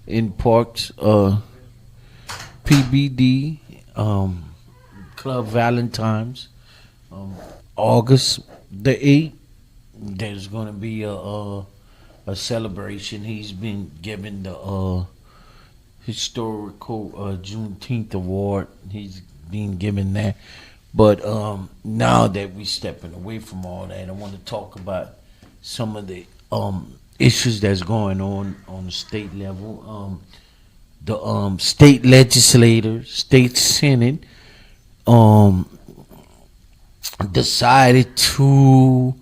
Speaker 1: in Parks, PBD, Club Valentine's, August the 8th. There's gonna be a celebration. He's been given the historical Juneteenth award. He's being given that. But now that we stepping away from all that, I want to talk about some of the issues that's going on the state level. The state legislature, state senate, um, decided to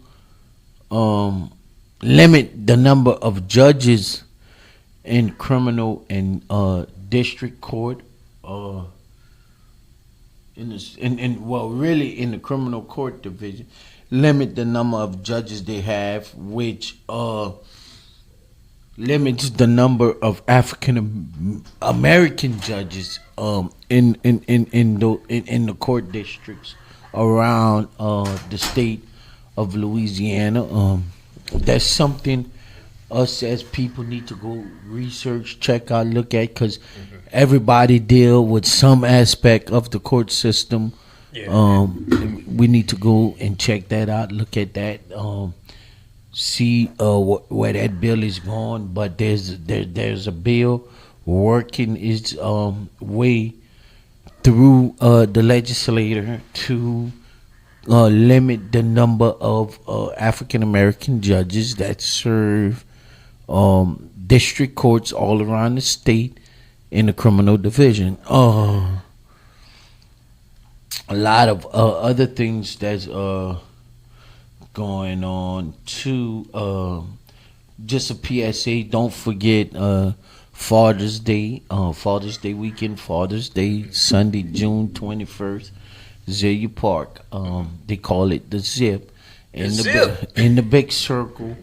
Speaker 1: limit the number of judges in criminal and district court. Really in the criminal court division, limit the number of judges they have, which limits the number of African American judges in the court districts around the state of Louisiana. That's something us as people need to go research, check out, look at, because everybody deal with some aspect of the court system.
Speaker 2: Yeah.
Speaker 1: We need to go and check that out, look at that, see where that bill is going. But there's a bill working its way through the legislature to limit the number of African American judges that serve district courts all around the state in the criminal division. A lot of other things that's going on too. Just a PSA: don't forget Father's Day weekend, Father's Day Sunday, June 21st, Zillia Park. They call it the Zip. In the big circle.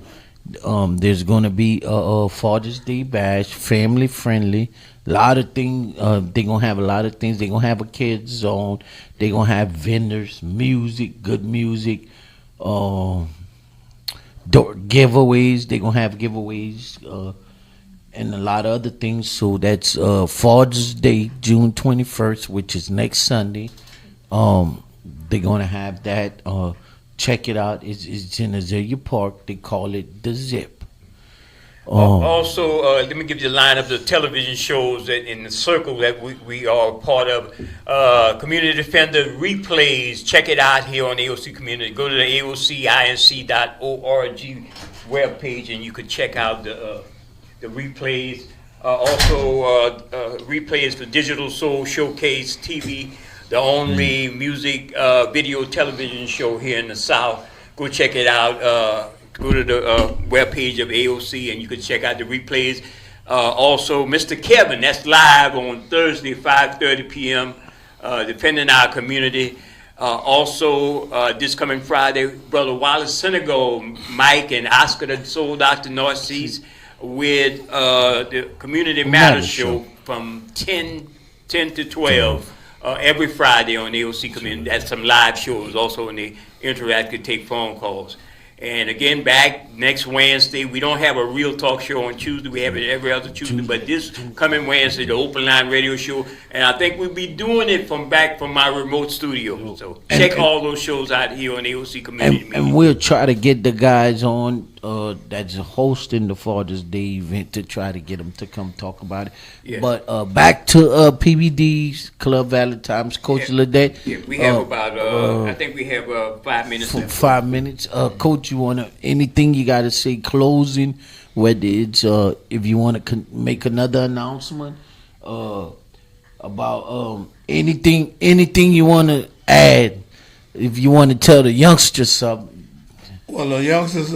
Speaker 1: There's going to be a Father's Day bash, family friendly. A lot of things. They're going to have a lot of things. They're going to have a kids zone. They're going to have vendors, music, good music, giveaways. They're going to have giveaways and a lot of other things. So that's Father's Day, June 21st, which is next Sunday. They're going to have that. Check it out. It's in Azalea Park. They call it the Zip.
Speaker 2: Also, let me give you the lineup of the television shows that in the circle that we are part of. Community Defender Replays. Check it out here on AOC Community. Go to the AOCinc.org webpage and you can check out the replays. Replays for Digital Soul Showcase TV, the only music video television show here in the South. Go check it out. Go to the webpage of AOC and you can check out the replays. Also, Mr. Kevin, that's live on Thursday, 5:30 p.m., defending our community. Also, this coming Friday, Brother Wallace Senegal, Mike, and Oscar, that sold out to North Seas with the Community Matters show from 10 to 12 every Friday on AOC Community. That's some live shows. Also, in the interactive, take phone calls. And again, back next Wednesday. We don't have a Real Talk show on Tuesday. We have it every other Tuesday. But this coming Wednesday, the Open Line Radio Show. And I think we'll be doing it from my remote studio. So check all those shows out here on AOC Community Media.
Speaker 1: And we'll try to get the guys on that's hosting the Father's Day event to try to get them to come talk about it. Yeah. But back to PBD's Club Valentine's, Coach Ledette.
Speaker 2: Yeah, we have about, I think we have 5 minutes left.
Speaker 1: 5 minutes. Coach, you want to, anything you got to say closing, whether it's, if you want to make another announcement about anything you want to add, if you want to tell the youngsters something.
Speaker 4: Well, the youngsters,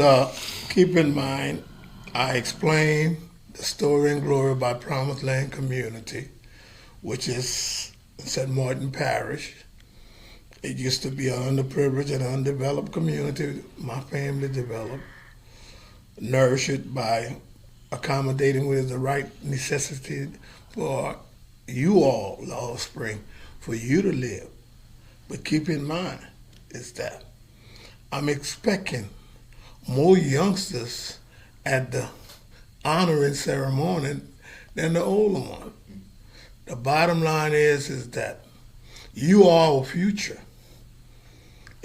Speaker 4: keep in mind, I explained the story and glory about Promised Land Community, which is in St. Martin Parish. It used to be an underprivileged and undeveloped community. My family developed, nourished by accommodating with the right necessity for you all, the offspring, for you to live. But keep in mind is that I'm expecting more youngsters at the honoring ceremony than the older one. The bottom line is that you are our future.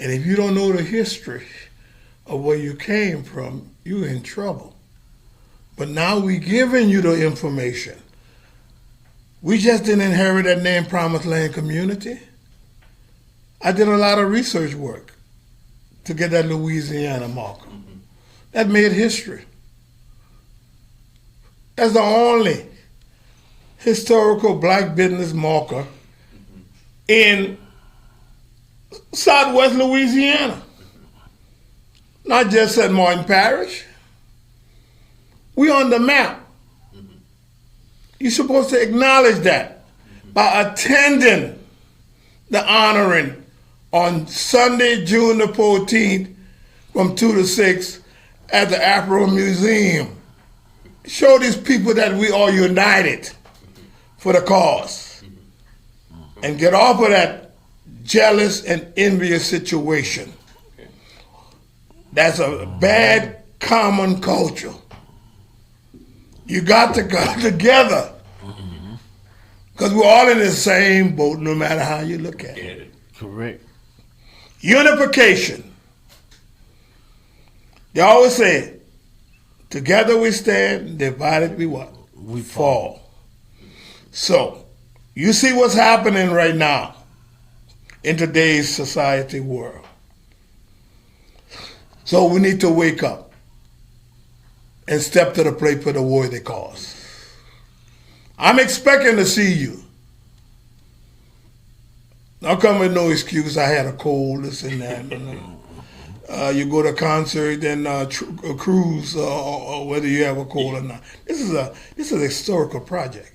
Speaker 4: And if you don't know the history of where you came from, you're in trouble. But now we're giving you the information. We just didn't inherit that name Promised Land Community. I did a lot of research work to get that Louisiana marker. That made history. That's the only historical black business marker in Southwest Louisiana. Not just St. Martin Parish. We on the map. You're supposed to acknowledge that by attending the honoring on Sunday, June the 14th from 2 to 6 at the Afro Museum. Show these people that we are united for the cause and get off of that jealous and envious situation. That's a bad common culture. You got to come together because we're all in the same boat no matter how you look at it.
Speaker 1: Correct.
Speaker 4: Unification. They always say, together we stand, divided we what? We fall. So, you see what's happening right now in today's society world. So we need to wake up and step to the plate for the worthy cause. I'm expecting to see you. Don't come with no excuse, I had a cold, this and that. You go to a concert and a cruise, or whether you have a cold or not. This is a historical project.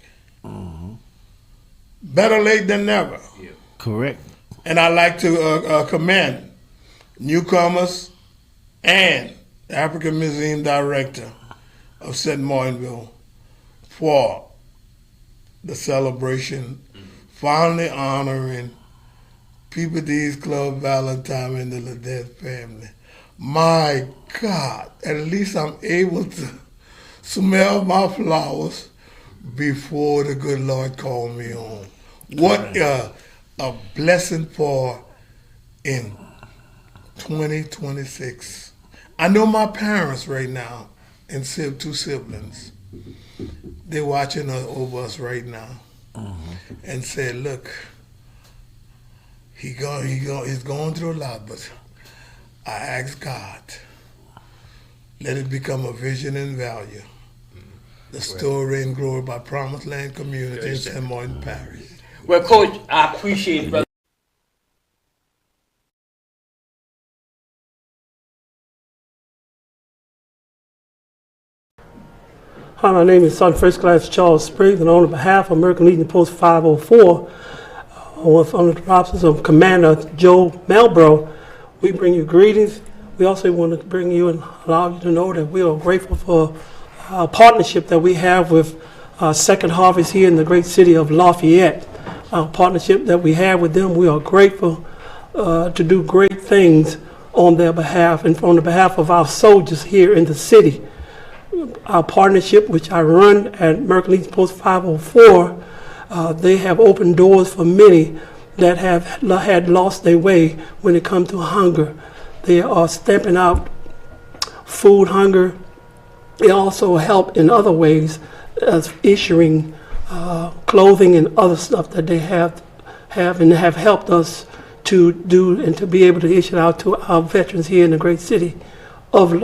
Speaker 4: Better late than never.
Speaker 1: Yeah. Correct.
Speaker 4: And I'd like to commend newcomers and the African Museum Director of St. Martinville for the celebration, finally honoring Peabody's Club Valentine and the Lafayette family. My God, at least I'm able to smell my flowers before the good Lord called me home. What a blessing for in 2026. I know my parents right now and two siblings, they're watching over us right now and say, look, he's going through a lot, but I ask God, let it become a vision and value. The story and glory by Promised Land Community in St. Martin Parish.
Speaker 2: Well, Coach, I appreciate it, brother.
Speaker 6: Hi, my name is Sergeant First Class Charles Spriggs, and on behalf of American Legion Post 504, under the office of Commander Joe Melbro, we bring you greetings. We also want to bring you and allow you to know that we are grateful for our partnership that we have with Second Harvest here in the great city of Lafayette. Our partnership that we have with them, we are grateful to do great things on their behalf and on the behalf of our soldiers here in the city. Our partnership, which I run at American Legion Post 504, they have opened doors for many that have had lost their way when it comes to hunger. They are stamping out food hunger. They also help in other ways, as issuing clothing and other stuff that they have and have helped us to do and to be able to issue out to our veterans here in the great city of